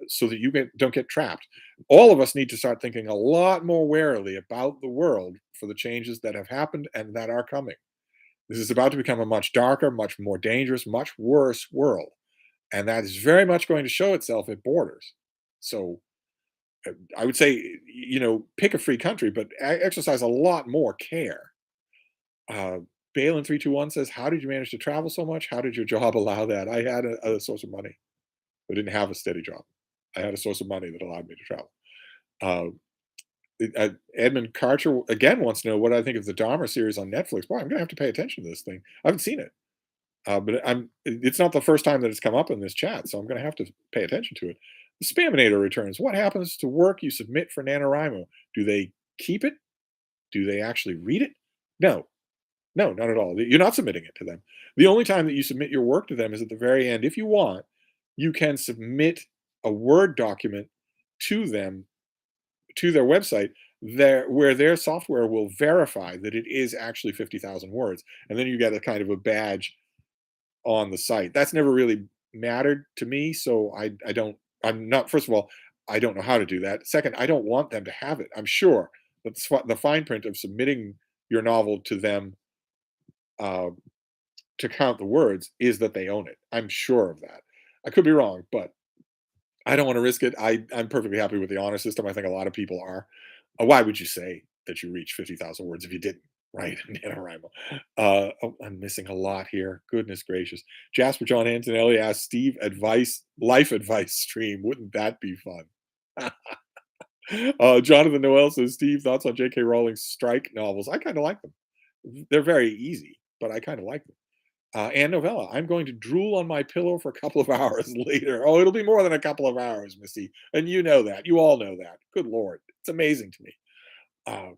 so that don't get trapped. All of us need to start thinking a lot more warily about the world for the changes that have happened and that are coming. This is about to become a much darker, much more dangerous, much worse world. And that is very much going to show itself at borders. So I would say, pick a free country, but exercise a lot more care. Uh, Balin321 says, how did you manage to travel so much? How did your job allow that? I had a source of money. I didn't have a steady job. I had a source of money that allowed me to travel. Edmund Karcher again wants to know what I think of the Dahmer series on Netflix. Boy, I'm going to have to pay attention to this thing. I haven't seen it, but it's not the first time that it's come up in this chat, so I'm going to have to pay attention to it. The Spaminator returns. What happens to work you submit for NaNoWriMo? Do they keep it? Do they actually read it? No, no, not at all. You're not submitting it to them. The only time that you submit your work to them is at the very end. If you want, you can submit a Word document to them, to their website, where their software will verify that it is actually 50,000 words. And then you get a kind of a badge on the site. That's never really mattered to me. So I'm not, first of all, I don't know how to do that. Second, I don't want them to have it. I'm sure that the fine print of submitting your novel to them uh, to count the words is that they own it. I'm sure of that. I could be wrong, but I don't want to risk it. I'm perfectly happy with the honor system. I think a lot of people are. Why would you say that you reach 50,000 words if you didn't? Right, NaNoWriMo. Oh, I'm missing a lot here. Goodness gracious. Jasper John Antonelli asked Steve life advice stream. Wouldn't that be fun? Jonathan Noel says, Steve, thoughts on J.K. Rowling's strike novels? I kind of like them. They're very easy, but I kind of like them. And novella. I'm going to drool on my pillow for a couple of hours later. Oh, it'll be more than a couple of hours, Missy. And you know that. You all know that. Good Lord. It's amazing to me. Uh,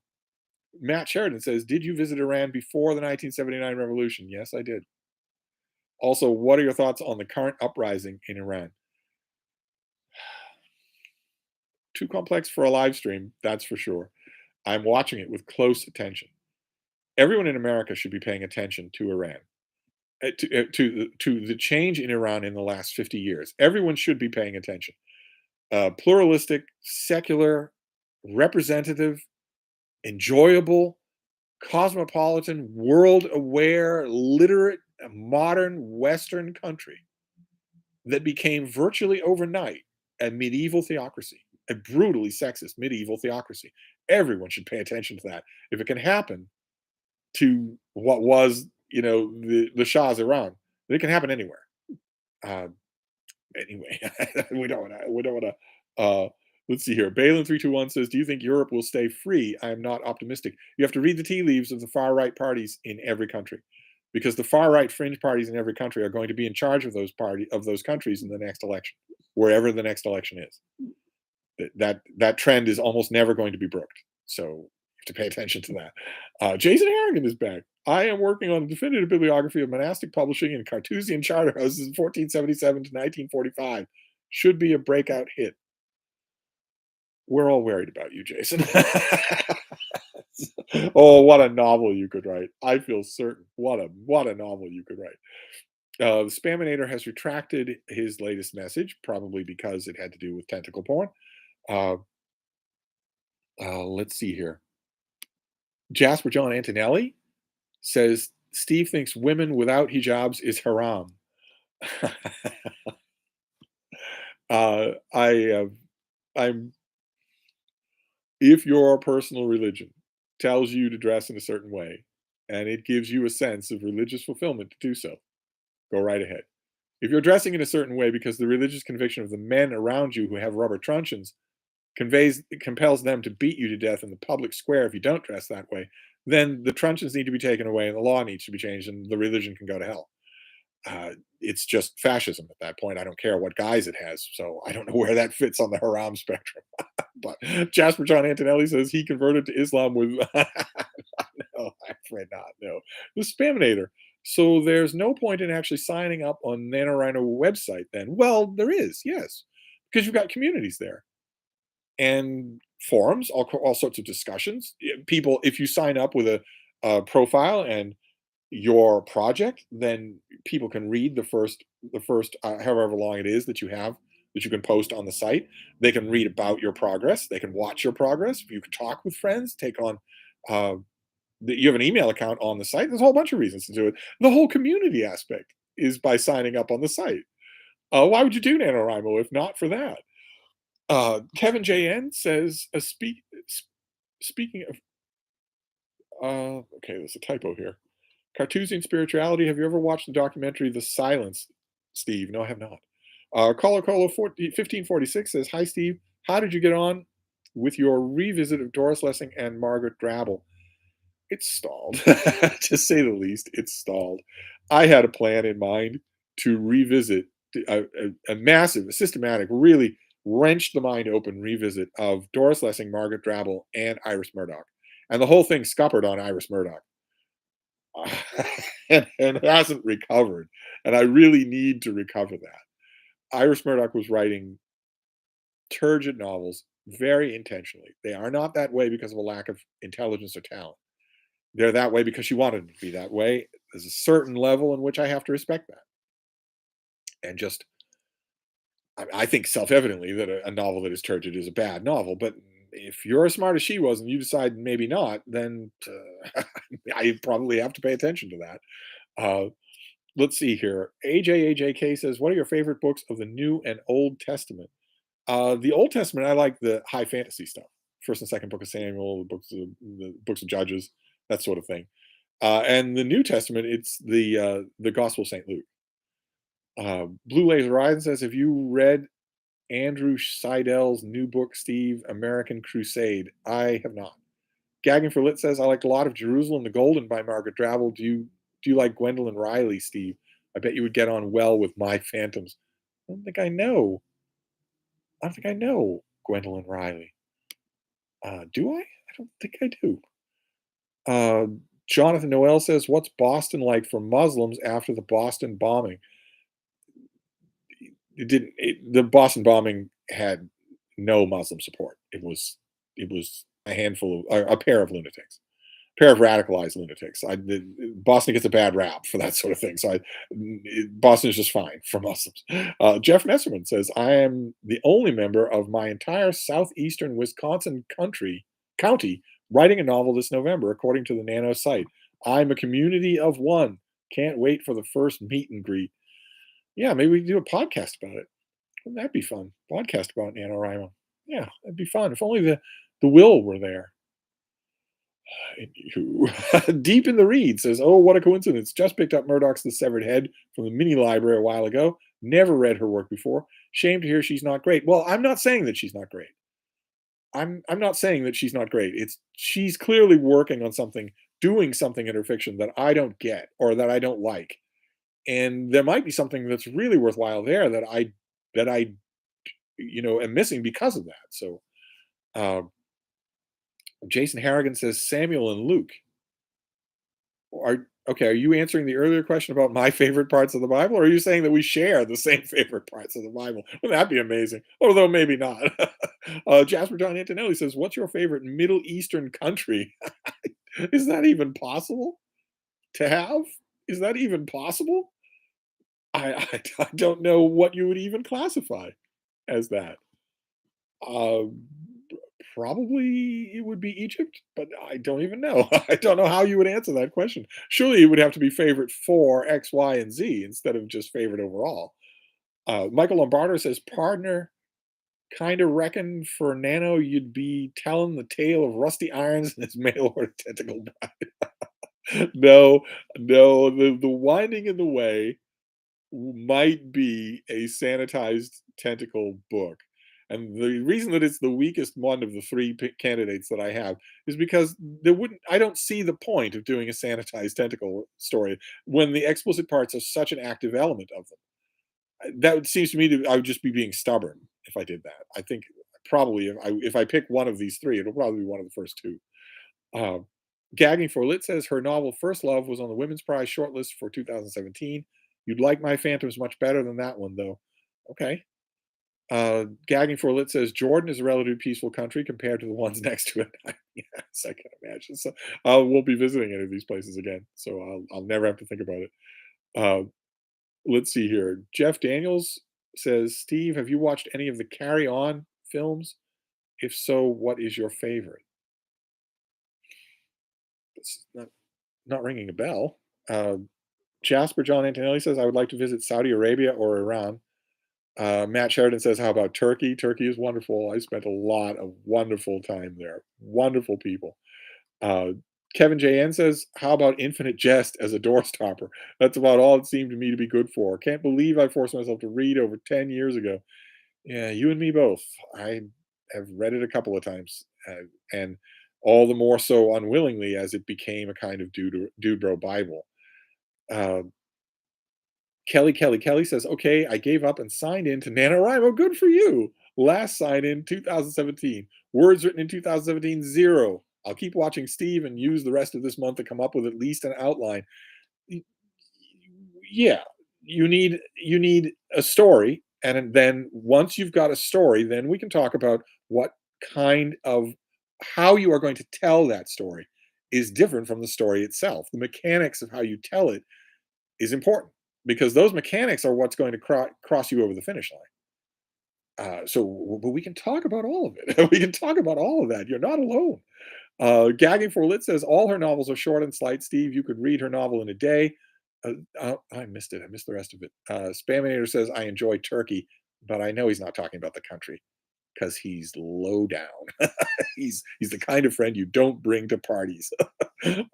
Matt Sheridan says, did you visit Iran before the 1979 revolution? Yes, I did. Also, what are your thoughts on the current uprising in Iran? Too complex for a live stream, that's for sure. I'm watching it with close attention. Everyone in America should be paying attention to Iran, to the change in Iran in the last 50 years. Everyone should be paying attention. Pluralistic, secular, representative, enjoyable, cosmopolitan, world aware, literate, modern Western country that became virtually overnight a medieval theocracy, a brutally sexist medieval theocracy. Everyone should pay attention to that. If it can happen to what was, the Shah's Iran, then it can happen anywhere. Uh, anyway, we don't want to. Let's see here. Balin321 says, "Do you think Europe will stay free? I am not optimistic. You have to read the tea leaves of the far right parties in every country, because the far right fringe parties in every country are going to be in charge of those countries in the next election, wherever the next election is. That trend is almost never going to be broken. So you have to pay attention to that." Jason Harrigan is back. I am working on a definitive bibliography of monastic publishing in Carthusian charter houses in 1477 to 1945. Should be a breakout hit. We're all worried about you, Jason. Oh, what a novel you could write. I feel certain. What a novel you could write. The Spaminator has retracted his latest message, probably because it had to do with tentacle porn. Uh, let's see here. Jasper John Antonelli says Steve thinks women without hijabs is haram. uh, I I'm If your personal religion tells you to dress in a certain way and it gives you a sense of religious fulfillment to do so, go right ahead. If you're dressing in a certain way because the religious conviction of the men around you who have rubber truncheons compels them to beat you to death in the public square if you don't dress that way, then the truncheons need to be taken away and the law needs to be changed and the religion can go to hell. It's just fascism at that point. I don't care what guise it has. So I don't know where that fits on the haram spectrum. But Jasper John Antonelli says he converted to Islam with. No, I'm afraid not. No, the Spaminator. So there's no point in actually signing up on NaNoWriMo website then. Well, there is, yes, because you've got communities there and forums, all sorts of discussions. People, if you sign up with a profile and your project, then people can read the first however long it is that you have that you can post on the site. They can read about your progress. They can watch your progress. You can talk with friends. Take on. Uh, you have an email account on the site. There's a whole bunch of reasons to do it. The whole community aspect is by signing up on the site. Why would you do NaNoWriMo if not for that? Kevin JN says, speaking of, okay, there's a typo here. Cartesian spirituality. Have you ever watched the documentary The Silence, Steve? No, I have not. Caller 1546 says, "Hi, Steve. How did you get on with your revisit of Doris Lessing and Margaret Drabble?" It's stalled, to say the least. It's stalled. I had a plan in mind to revisit a massive, a systematic, really wrenched the mind open revisit of Doris Lessing, Margaret Drabble, and Iris Murdoch. And the whole thing scuppered on Iris Murdoch. And it hasn't recovered. And I really need to recover that. Iris Murdoch was writing turgid novels very intentionally. They are not that way because of a lack of intelligence or talent. They're that way because she wanted them to be that way. There's a certain level in which I have to respect that. And just, I think self evidently that a novel that is turgid is a bad novel. But if you're as smart as she was and you decide maybe not, then I probably have to pay attention to that. Uh, let's see here. AJK says, "What are your favorite books of the New and Old Testament?" The Old Testament, I like the high fantasy stuff. First and Second Book of Samuel, the books of Judges, that sort of thing. And the New Testament, it's the Gospel of Saint Luke. Blue Laser Horizon says, "Have you read Andrew Seidel's new book, Steve, American Crusade?" I have not. Gagging for Lit says, "I liked a lot of Jerusalem the Golden by Margaret Drabble. Do you do you like Gwendolyn Riley, Steve? I bet you would get on well with my phantoms. I don't think I know. I don't think I know Gwendolyn Riley. Do I? I don't think I do. Uh, Jonathan Noel says, "What's Boston like for Muslims after the Boston bombing?" The Boston bombing had no Muslim support. It was a handful of a pair of lunatics, pair of radicalized lunatics. Boston gets a bad rap for that sort of thing. So Boston is just fine for Muslims. Jeff Nesserman says, "I am the only member of my entire southeastern Wisconsin county writing a novel this November, according to the Nano site. I'm a community of one. Can't wait for the first meet and greet." Yeah, maybe we can do a podcast about it. Wouldn't that be fun? Podcast about NaNoWriMo. Yeah, that'd be fun. If only the will were there. Deep in the Read says, "Oh, what a coincidence. Just picked up Murdoch's The Severed Head from the mini library a while ago. Never read her work before. Shame to hear she's not great." Well, I'm not saying that she's not great. I'm not saying that she's not great. It's she's clearly working on something, doing something in her fiction that I don't get or that I don't like. And there might be something that's really worthwhile there that I am missing because of that. So uh, Jason Harrigan says Samuel and Luke. Are okay, are you answering the earlier question about my favorite parts of the Bible, or are you saying that we share the same favorite parts of the Bible? Wouldn't that be amazing? Although maybe not. Jasper John Antonelli says, "What's your favorite Middle Eastern country?" Is that even possible to have? Is that even possible? I don't know what you would even classify as that. Um, Probably it would be Egypt, but I don't even know. I don't know how you would answer that question. Surely it would have to be favorite for X, Y, and Z instead of just favorite overall. Michael Lombardo says, "Partner, kind of reckon for Nano you'd be telling the tale of Rusty Irons and his mail order tentacle bride." No, no, the winding in the way might be a sanitized tentacle book. And the reason that it's the weakest one of the three candidates that I have is because I don't see the point of doing a sanitized tentacle story when the explicit parts are such an active element of them. That seems to me I would just be being stubborn if I did that. I think probably if I pick one of these three, it'll probably be one of the first two. Um, Gagging for Lit says her novel First Love was on the Women's Prize shortlist for 2017. You'd like My Phantoms much better than that one, though. Okay. Gagging for Lit says Jordan is a relatively peaceful country compared to the ones next to it. Yes, I can imagine. So I won't be visiting any of these places again. So I'll never have to think about it. Uh, let's see here. Jeff Daniels says, "Steve, have you watched any of the Carry On films? If so, what is your favorite?" It's not ringing a bell. Uh, Jasper John Antonelli says, "I would like to visit Saudi Arabia or Iran." Matt Sheridan says, "How about Turkey? Turkey is wonderful. I spent a lot of wonderful time there. Wonderful people." Uh, Kevin JN says, "How about Infinite Jest as a doorstopper? That's about all it seemed to me to be good for. Can't believe I forced myself to read over 10 years ago." Yeah, you and me both. I have read it a couple of times, and all the more so unwillingly as it became a kind of dude bro Bible. Uh, Kelly says, "Okay, I gave up and signed in to NaNoWriMo. Good for you. Last sign in 2017. Words written in 2017, zero. I'll keep watching Steve and use the rest of this month to come up with at least an outline." Y- Yeah, you need a story, and then once you've got a story, then we can talk about what kind of how you are going to tell that story is different from the story itself. The mechanics of how you tell it is important because those mechanics are what's going to cross you over the finish line. But we can talk about all of it. We can talk about all of that. You're not alone. Gagging for Lit says all her novels are short and slight. Steve, you could read her novel in a day. I missed it. I missed the rest of it. Spaminator says I enjoy Turkey, but I know he's not talking about the country because he's low down. He's the kind of friend you don't bring to parties.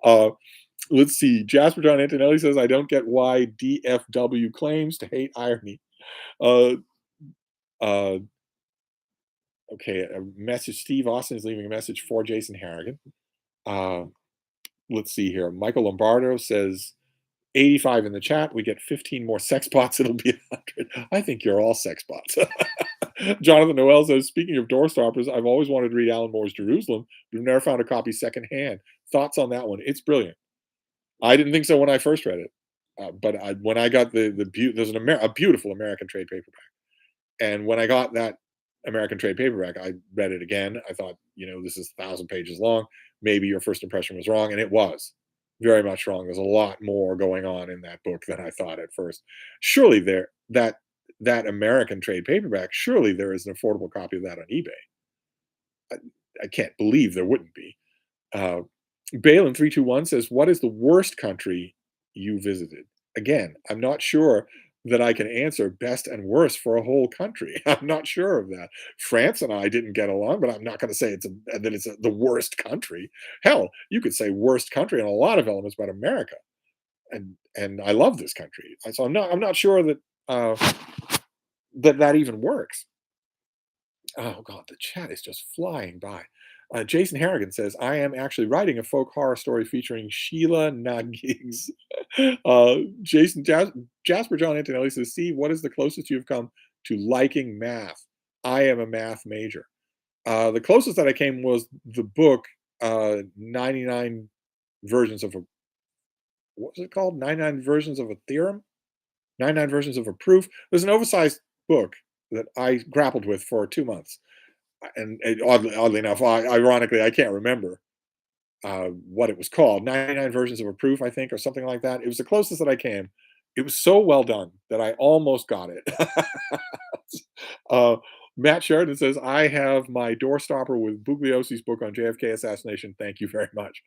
uh, let's see. Jasper John Antonelli says I don't get why DFW claims to hate irony. Uh, uh, okay, a message. Steve Austin is leaving a message for Jason Harrigan. Uh, let's see here. Michael Lombardo says 85 in the chat. We get 15 more sex bots. It'll be 100. I think you're all sex bots. Jonathan Noel says, speaking of door stoppers, I've always wanted to read Alan Moore's Jerusalem, but have never found a copy secondhand. Thoughts on that one? It's brilliant. I didn't think so when I first read it, but when I got there's a beautiful American trade paperback, and when I got that American trade paperback, I read it again. I thought, this is 1,000 pages long. Maybe your first impression was wrong, and it was very much wrong. There's a lot more going on in that book than I thought at first. Surely that American trade paperback, surely there is an affordable copy of that on eBay. I can't believe there wouldn't be. Uh, Balin321 says, what is the worst country you visited? Again, I'm not sure that I can answer best and worst for a whole country. I'm not sure of that. France and I didn't get along, but I'm not going to say the worst country. Hell, you could say worst country in a lot of elements about America, and I love this country. So I'm not sure that that even works. Oh God, the chat is just flying by. Jason Harrigan says, I am actually writing a folk horror story featuring Sheila Nagigs. Jasper John Antonelli says, Steve, what is the closest you've come to liking math? I am a math major. The closest that I came was the book, 99 versions of what was it called? 99 versions of a theorem? 99 versions of a proof. There's an oversized book that I grappled with for 2 months. And oddly enough, ironically, I can't remember what it was called. 99 versions of a proof, I think, or something like that. It was the closest that I came. It was so well done that I almost got it. uh, Matt Sheridan says, I have my doorstopper with Bugliosi's book on JFK assassination. Thank you very much.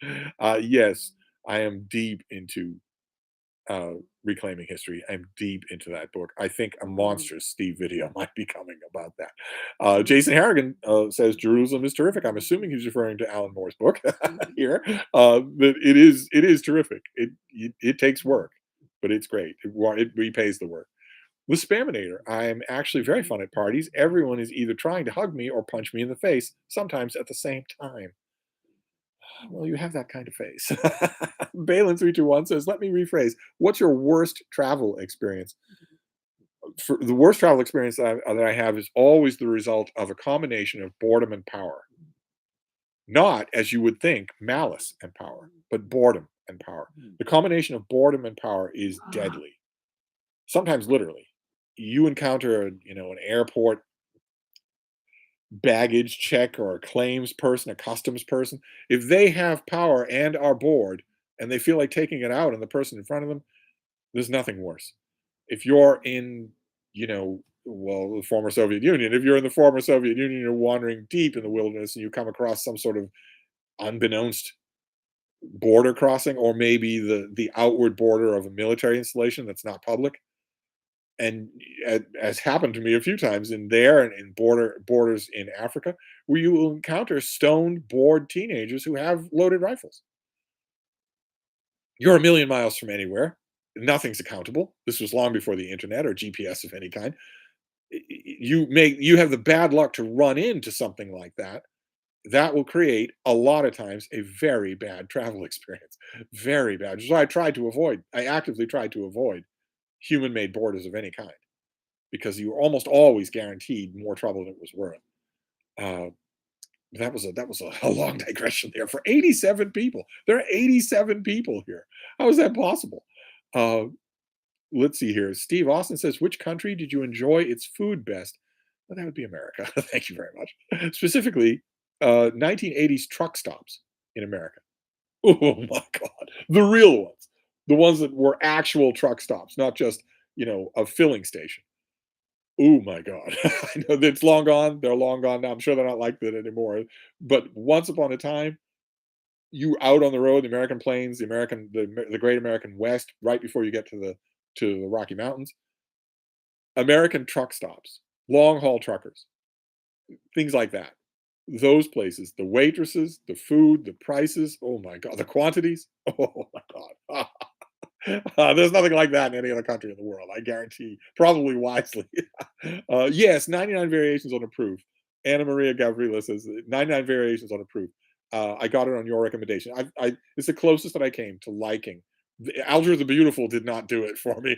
Yes, I am deep into reclaiming history. I'm deep into that book. I think a monstrous Steve video might be coming about that. Jason Harrigan says Jerusalem is terrific. I'm assuming he's referring to Alan Moore's book here. But it is terrific. It takes work, but it's great. It repays the work. The Spaminator. I'm actually very fun at parties. Everyone is either trying to hug me or punch me in the face, sometimes at the same time. Well, you have that kind of face. Balin321 says, let me rephrase. What's your worst travel experience? For the worst travel experience that I have is always the result of a combination of boredom and power. Not, as you would think, malice and power, but boredom and power. The combination of boredom and power is deadly. Sometimes literally. You encounter, an airport baggage check or a claims person, a customs person, if they have power and are bored and they feel like taking it out on the person in front of them, there's nothing worse. If you're in, the former Soviet Union, if you're in the former Soviet Union, you're wandering deep in the wilderness and you come across some sort of unbeknownst border crossing, or maybe the outward border of a military installation that's not public. And as happened to me a few times in there and in borders in Africa, where you will encounter stoned, bored teenagers who have loaded rifles. You're a million miles from anywhere. Nothing's accountable. This was long before the internet or GPS of any kind. You have the bad luck to run into something like that. That will create a lot of times a very bad travel experience. Very bad. So I actively tried to avoid human-made borders of any kind, because you were almost always guaranteed more trouble than it was worth. That was a long digression there for 87 people. There are 87 people here. How is that possible? Let's see here. Steve Austin says, which country did you enjoy its food best? Well, that would be America. Thank you very much. Specifically, 1980s truck stops in America. Oh my God. The real ones. The ones that were actual truck stops, not just, a filling station. Oh my God. I know that's long gone. They're long gone now. I'm sure they're not like that anymore. But once upon a time, you out on the road, the American plains, the great American West, right before you get to the Rocky Mountains, American truck stops, long haul truckers, things like that. Those places, the waitresses, the food, the prices, oh my God, the quantities, oh my God. There's nothing like that in any other country in the world, I guarantee. Probably wisely. Yes, 99 variations on a proof. Anna Maria Gavrila says 99 variations on a proof. I got it on your recommendation. It's the closest that I came to liking Algebra the Beautiful did not do it for me.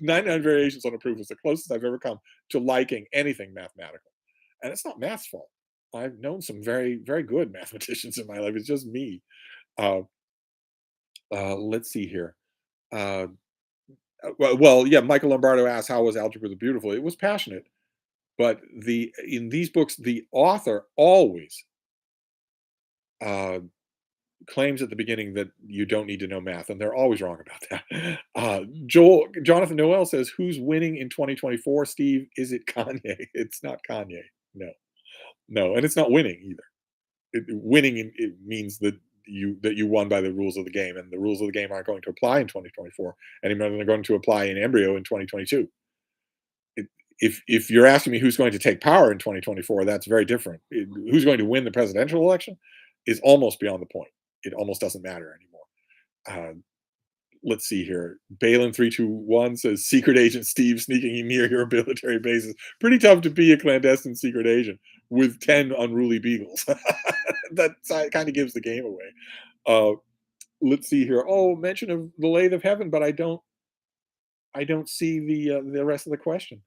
99 Variations on a Proof is the closest I've ever come to liking anything mathematical. And it's not math's fault. I've known some very, very good mathematicians in my life. It's just me. Uh, let's see here. Uh, yeah, Michael Lombardo asked, "How was Algebra the Beautiful?" It was passionate, but in these books, the author always uh, claims at the beginning that you don't need to know math, and they're always wrong about that. Jonathan Noel says, "Who's winning in 2024?" Steve, is it Kanye? It's not Kanye. No, no, and it's not winning either. Winning it means that you won by the rules of the game, and the rules of the game aren't going to apply in 2024 any more than they're going to apply in embryo in 2022. If you're asking me who's going to take power in 2024, that's very different. Who's going to win the presidential election is almost beyond the point. It almost doesn't matter anymore. Let's see here. Balin321 says secret agent Steve sneaking in near your military bases. Pretty tough to be a clandestine secret agent with 10 unruly beagles. That kind of gives the game away. Uh, let's see here. Oh, mention of the Lathe of Heaven, but I don't see the rest of the question.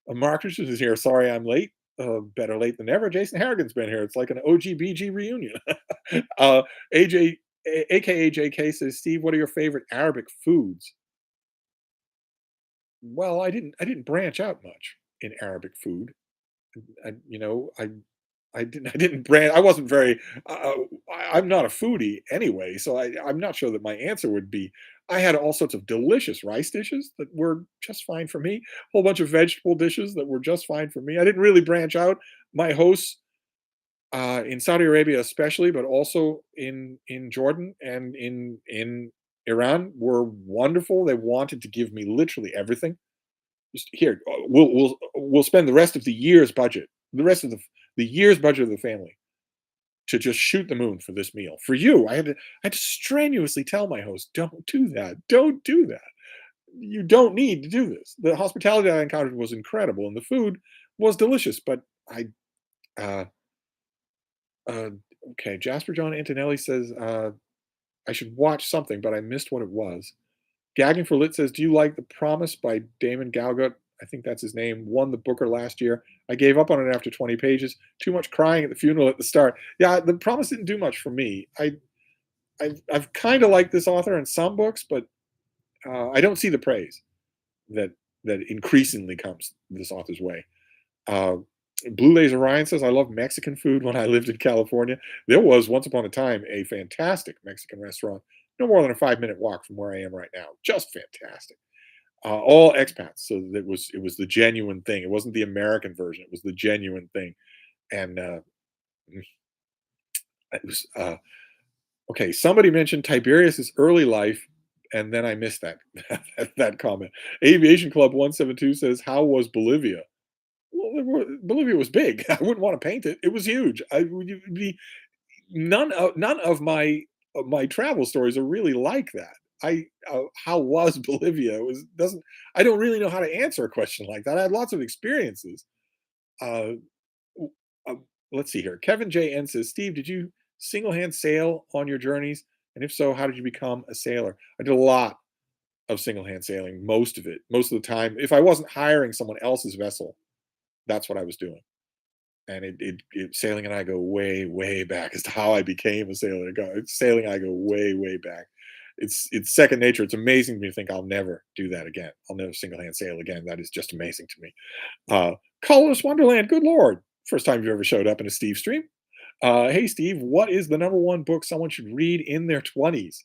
Mark Richards is here. Sorry, I'm late. Better late than never. Jason Harrigan's been here. It's like an OGBG reunion. uh, AJ, aka JK says, Steve, what are your favorite Arabic foods? Well, I didn't branch out much in Arabic food. I didn't brand. I wasn't very. I'm not a foodie anyway, so I'm not sure that my answer would be. I had all sorts of delicious rice dishes that were just fine for me. A whole bunch of vegetable dishes that were just fine for me. I didn't really branch out. My hosts in Saudi Arabia, especially, but also in Jordan and in Iran, were wonderful. They wanted to give me literally everything. Just here, we'll spend the rest of the year's budget, the rest of the year's budget of the family to just shoot the moon for this meal. For you, I had to strenuously tell my host, "Don't do that. Don't do that. You don't need to do this." The hospitality I encountered was incredible, and the food was delicious. But uh, uh, okay, Jasper John Antonelli says I should watch something, but I missed what it was. Gagging for Lit says, "Do you like The Promise by Damon Galgut?" I think that's his name. Won the Booker last year. I gave up on it after 20 pages. Too much crying at the funeral at the start. Yeah, The Promise didn't do much for me. I've kind of liked this author in some books, but I don't see the praise that increasingly comes this author's way. Uh, Blue Laser Ryan says, "I love Mexican food when I lived in California. There was once upon a time a fantastic Mexican restaurant, no more than a 5-minute walk from where I am right now. Just fantastic. All expats, so it was the genuine thing. It wasn't the American version. It was the genuine thing, and it was okay. Somebody mentioned Tiberius's early life, and then I missed that that comment. Aviation Club 172 says, "How was Bolivia?" Well, Bolivia was big. I wouldn't want to paint it. It was huge. I would be none of my travel stories are really like that. How was Bolivia? It was doesn't I don't really know how to answer a question like that. I had lots of experiences. Uh, w- uh, let's see here. Kevin J. N says, Steve, did you single hand sail on your journeys? And if so, how did you become a sailor? I did a lot of single hand sailing, most of it, most of the time. If I wasn't hiring someone else's vessel, that's what I was doing. And sailing and I go way, way back as to how I became a sailor. Sailing, I go way, way back. It's second nature. It's amazing to me to think I'll never do that again. I'll never single hand sail again. That is just amazing to me. Uh, Colorless Wonderland, good lord! First time you've ever showed up in a Steve stream. Hey Steve, what is the number one book someone should read in their 20s?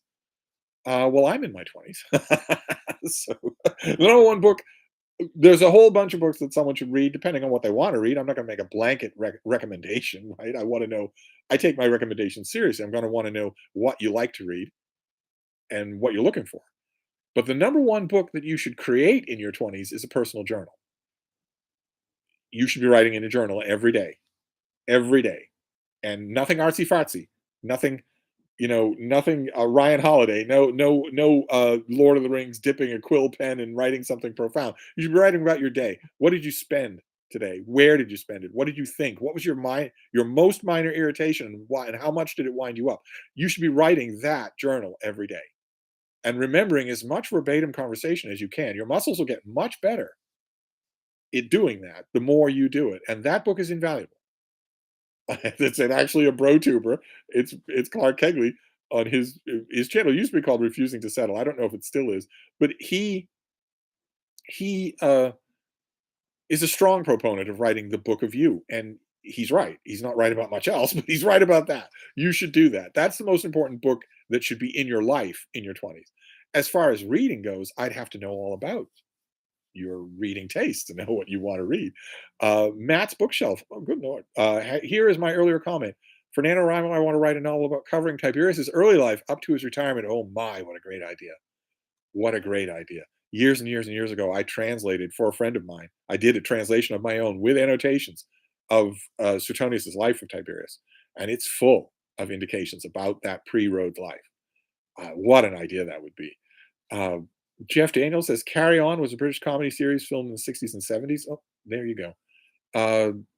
Well, I'm in my 20s, so the number one book, there's a whole bunch of books that someone should read depending on what they want to read. I'm not going to make a blanket recommendation, right? I want to know, I take my recommendations seriously. I'm going to want to know what you like to read and what you're looking for. But the number one book that you should create in your 20s is a personal journal. You should be writing in a journal every day, and nothing artsy fartsy, nothing, nothing Ryan Holiday, no Lord of the Rings dipping a quill pen and writing something profound. You should be writing about your day. What did you spend today? Where did you spend it? What did you think? What was your most minor irritation, and why, and how much did it wind you up? You should be writing that journal every day. and remembering as much verbatim conversation as you can. Your muscles will get much better at doing that the more you do it. And that book is invaluable. It's actually a bro tuber. It's Clark Kegley on his channel. It used to be called Refusing to Settle. I don't know if it still is, but he is a strong proponent of writing the book of you. And he's right. He's not right about much else, but he's right about that. You should do that. That's the most important book that should be in your life in your 20s. As far as reading goes, I'd have to know all about your reading taste to know what you want to read. Matt's bookshelf. Oh, good lord. Here is my earlier comment. For NaNoWriMo, I want to write a novel about covering Tiberius's early life up to his retirement. Oh my, what a great idea. What a great idea. Years and years and years ago, I translated for a friend of mine. I did a translation of my own with annotations of Suetonius's life of Tiberius. And it's full of indications about that pre-Rhodes life. What an idea that would be. Uh, Jeff Daniels says Carry On was a British comedy series filmed in the 60s and 70s. Oh, there you go.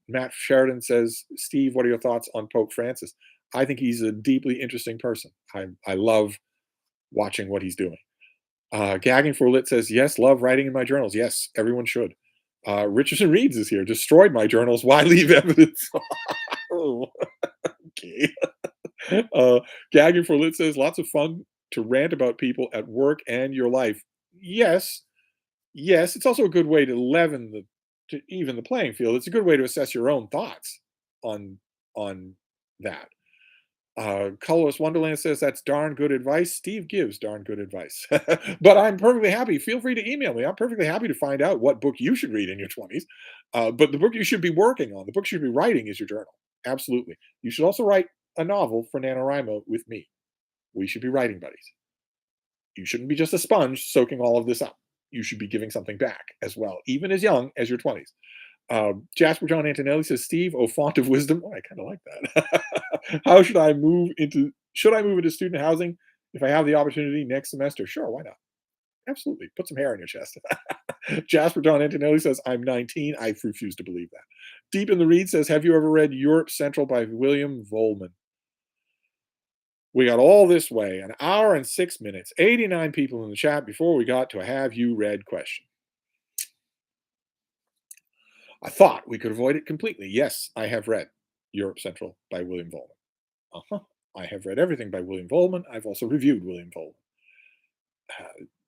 Matt Sheridan says, Steve, what are your thoughts on Pope Francis? I think he's a deeply interesting person. I love watching what he's doing. Gagging for Lit says, yes, love writing in my journals. Yes, everyone should. Richardson Reeds is here. Destroyed my journals. Why leave evidence? Oh, okay. Gagging for Lit says, lots of fun to rant about people at work and your life. Yes, yes. It's also a good way to to even the playing field. It's a good way to assess your own thoughts on on that. Colorless Wonderland says that's darn good advice. Steve gives darn good advice. But I'm perfectly happy. Feel free to email me. I'm perfectly happy to find out what book you should read in your 20s. But the book you should be working on, the book you should be writing is your journal. Absolutely. You should also write a novel for NaNoWriMo with me. We should be writing buddies. You shouldn't be just a sponge soaking all of this up. You should be giving something back as well, even as young as your 20s. Jasper John Antonelli says, Steve, oh font of wisdom. Oh, I kind of like that. How should I move into student housing if I have the opportunity next semester? Sure, why not? Absolutely. Put some hair on your chest. Jasper John Antonelli says, I'm 19. I refuse to believe that. Deep in the Read says, have you ever read Europe Central by William Vollmann? We got all this way, an hour and 6 minutes, 89 people in the chat before we got to a have you read question. I thought we could avoid it completely. Yes, I have read Europe Central by William Vollmann. Uh-huh. I have read everything by William Vollmann. I've also reviewed William Vollmann.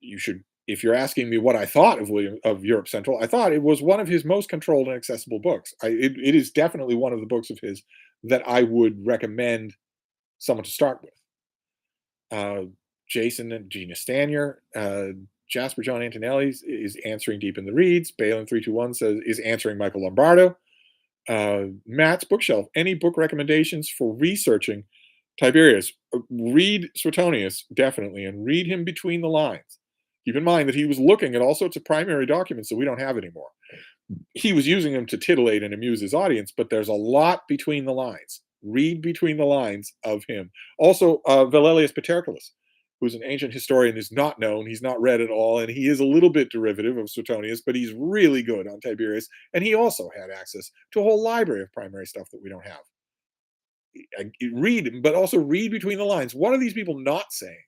You should, if you're asking me what I thought of Europe Central, I thought it was one of his most controlled and accessible books. It is definitely one of the books of his that I would recommend someone to start with. Jason and Gina Stanier, Jasper John Antonelli is answering Deep in the Reads. Balin321 says is answering Michael Lombardo. Matt's bookshelf. Any book recommendations for researching Tiberius? Read Suetonius definitely, and read him between the lines. Keep in mind that he was looking at all sorts of primary documents that we don't have anymore. He was using them to titillate and amuse his audience, but there's a lot between the lines. Read between the lines of him. Also, Valelius Paterculus, who's an ancient historian, is not known. He's not read at all, and he is a little bit derivative of Suetonius, but he's really good on Tiberius, and he also had access to a whole library of primary stuff that we don't have. Read, but also read between the lines. What are these people not saying?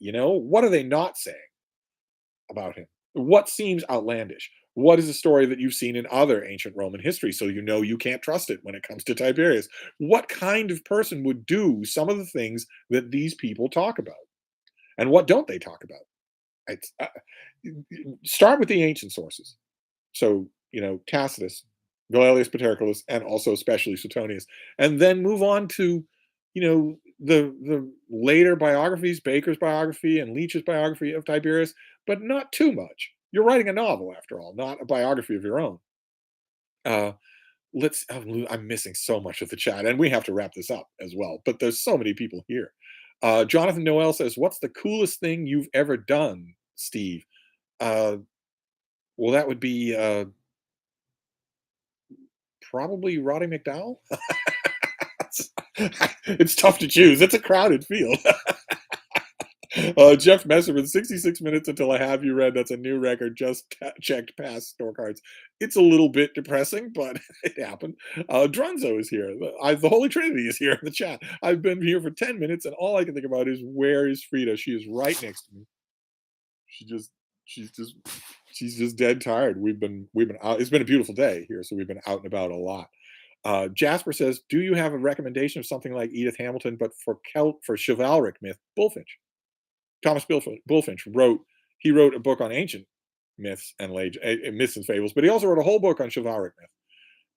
You know, what are they not saying about him? What seems outlandish? What is a story that you've seen in other ancient Roman history so you know you can't trust it when it comes to Tiberius? What kind of person would do some of the things that these people talk about? And what don't they talk about? It's, start with the ancient sources. So, you know, Tacitus, Valerius Paterculus, and also especially Suetonius. And then move on to, you know, the later biographies, Baker's biography and Leech's biography of Tiberius, but not too much. You're writing a novel after all, not a biography of your own. Uh, I'm missing so much of the chat, and we have to wrap this up as well. But there's so many people here. Jonathan Noel says, "What's the coolest thing you've ever done, Steve?" Uh, well, that would be probably Roddy McDowell. It's tough to choose. It's a crowded field. Jeff Messerman, 66 minutes until I have you read. That's a new record. Just checked past store cards. It's a little bit depressing, but it happened. Drunzo is here. The Holy Trinity is here in the chat. I've been here for 10 minutes, and all I can think about is where is Frida? She is right next to me. She just, she's just, she's just dead tired. We've been out. It's been a beautiful day here, so we've been out and about a lot. Jasper says, "Do you have a recommendation of something like Edith Hamilton, but for chivalric myth, Bullfinch?" Thomas Bullfinch wrote. He wrote a book on ancient myths and myths and fables, but he also wrote a whole book on chivalric myth.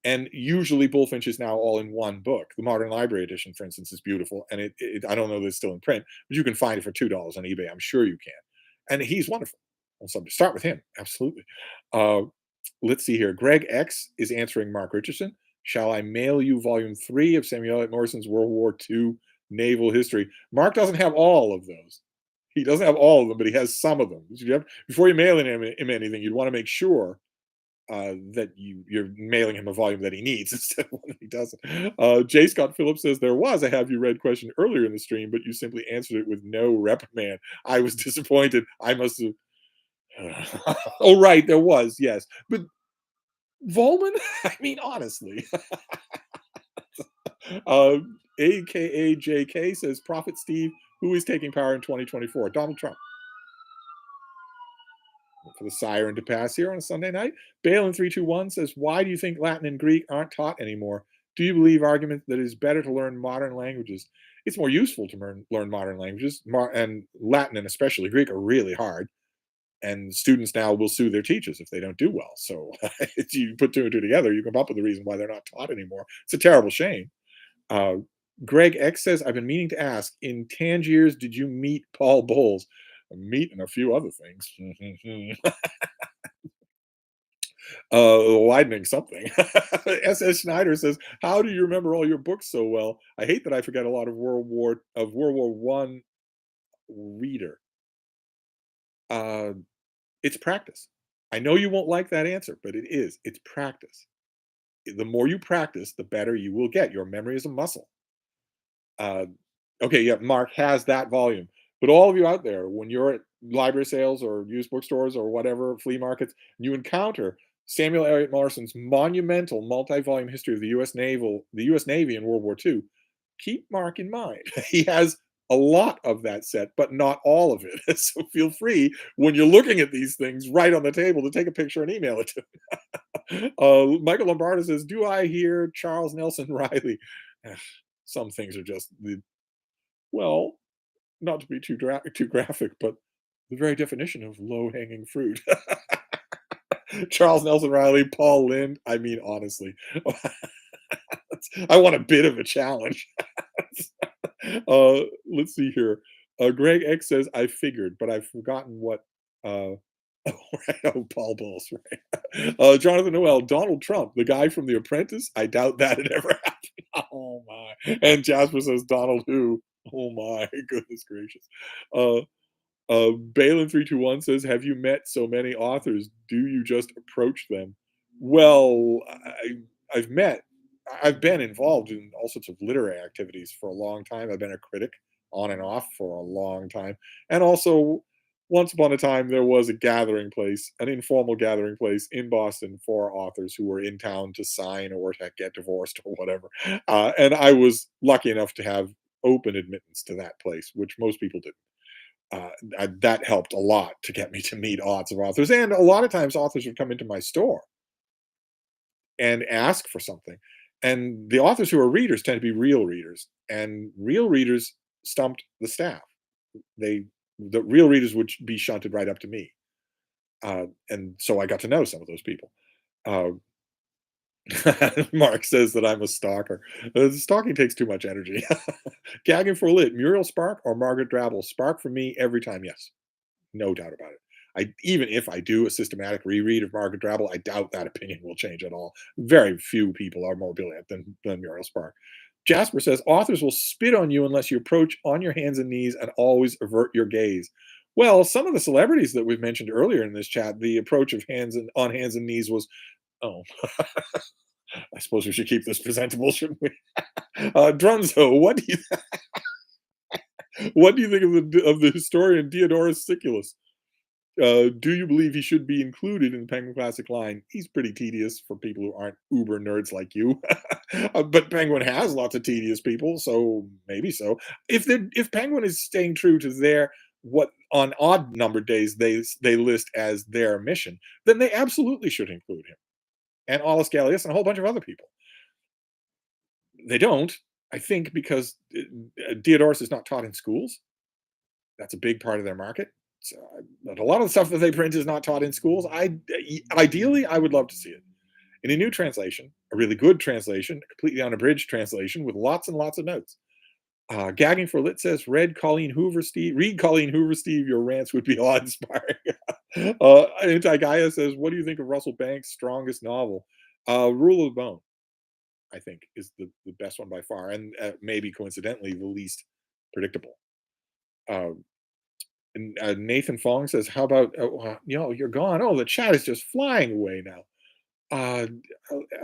And usually, Bullfinch is now all in one book. The Modern Library Edition, for instance, is beautiful, and I don't know that it's still in print, but you can find it for $2 on eBay. I'm sure you can. And he's wonderful. So start with him, absolutely. Uh, let's see here. Greg X is answering Mark Richardson. Shall I mail you volume 3 of Samuel Eliot Morrison's World War II naval history? Mark doesn't have all of those. He doesn't have all of them, but he has some of them. Before you mail him anything, you'd want to make sure that you're mailing him a volume that he needs instead of one that he doesn't. J. Scott Phillips says, there was a have you read question earlier in the stream, but you simply answered it with no reprimand. I was disappointed. I must have. Oh, right, there was, yes. But Volman, I mean, honestly. AKA JK says, Prophet Steve, who is taking power in 2024? Donald Trump. For the siren to pass here on a Sunday night. Balin321 says, why do you think Latin and Greek aren't taught anymore? Do you believe argument that it is better to learn modern languages? It's more useful to learn modern languages, and Latin and especially Greek are really hard. And students now will sue their teachers if they don't do well. So if you put two and two together, you come up with the reason why they're not taught anymore. It's a terrible shame. Uh, Greg X says, I've been meaning to ask, in Tangiers, did you meet Paul Bowles? Meet and a few other things. Widening something. S.S. Schneider says, how do you remember all your books so well? I hate that I forget a lot of World War I reader. It's practice. I know you won't like that answer, but it is. It's practice. The more you practice, the better you will get. Your memory is a muscle. Uh, okay, yeah, Mark has that volume. But all of you out there, when you're at library sales or used bookstores or whatever, flea markets, you encounter Samuel Eliot Morrison's monumental multi-volume history of the U.S. Navy in World War II. Keep Mark in mind. He has a lot of that set, but not all of it. So feel free when you're looking at these things right on the table to take a picture and email it to me. Michael Lombardo says, do I hear Charles Nelson Riley? Some things are just well, not to be too graphic, but the very definition of low-hanging fruit. Charles Nelson Riley, Paul Lynde. I mean, honestly, I want a bit of a challenge. Let's see here. Greg X says, I figured, but I've forgotten what. Paul Bowles, right? Jonathan Noel, Donald Trump, the guy from The Apprentice. I doubt that it ever happened. Oh my! And Jasper says, Donald who? Oh my goodness gracious! Balin321 says, have you met so many authors? Do you just approach them? Well, I've met, I've been involved in all sorts of literary activities for a long time. I've been a critic on and off for a long time. And also, once upon a time, there was a gathering place, an informal gathering place in Boston for authors who were in town to sign or to get divorced or whatever. And I was lucky enough to have open admittance to that place, which most people didn't. That helped a lot to get me to meet lots of authors. And a lot of times, authors would come into my store and ask for something. And the authors who are readers tend to be real readers, and real readers stumped the staff. The real readers would be shunted right up to me, and so I got to know some of those people. Uh, Mark says that I'm a stalker. Stalking takes too much energy. Gagging for lit, Muriel Spark or Margaret Drabble? Spark for me every time, yes. No doubt about it. Even if I do a systematic reread of Margaret Drabble, I doubt that opinion will change at all. Very few people are more brilliant than Muriel Spark. Jasper says, authors will spit on you unless you approach on your hands and knees and always avert your gaze. Well, some of the celebrities that we've mentioned earlier in this chat, the approach of on hands and knees was, oh, I suppose we should keep this presentable, shouldn't we? Drunzo, what do you What do you think of the historian Diodorus Siculus? Do you believe he should be included in the Penguin Classic line? He's pretty tedious for people who aren't uber nerds like you. But Penguin has lots of tedious people, so maybe so. If Penguin is staying true to their what on odd numbered days they list as their mission, then they absolutely should include him and Aulus Gellius and a whole bunch of other people. They don't, I think, because Diodorus is not taught in schools. That's a big part of their market. So, but a lot of the stuff that they print is not taught in schools. Ideally, I would love to see it in a new translation, a really good translation, a completely unabridged translation with lots and lots of notes. Gagging for Lit says, read Colleen Hoover, Steve. Your rants would be awe-inspiring. Anti-Gaia says, what do you think of Russell Banks' strongest novel? Rule of the Bone, I think, is the best one by far, and maybe coincidentally the least predictable. Uh, and Nathan Fong says, "How about you're gone? Oh, the chat is just flying away now." Uh,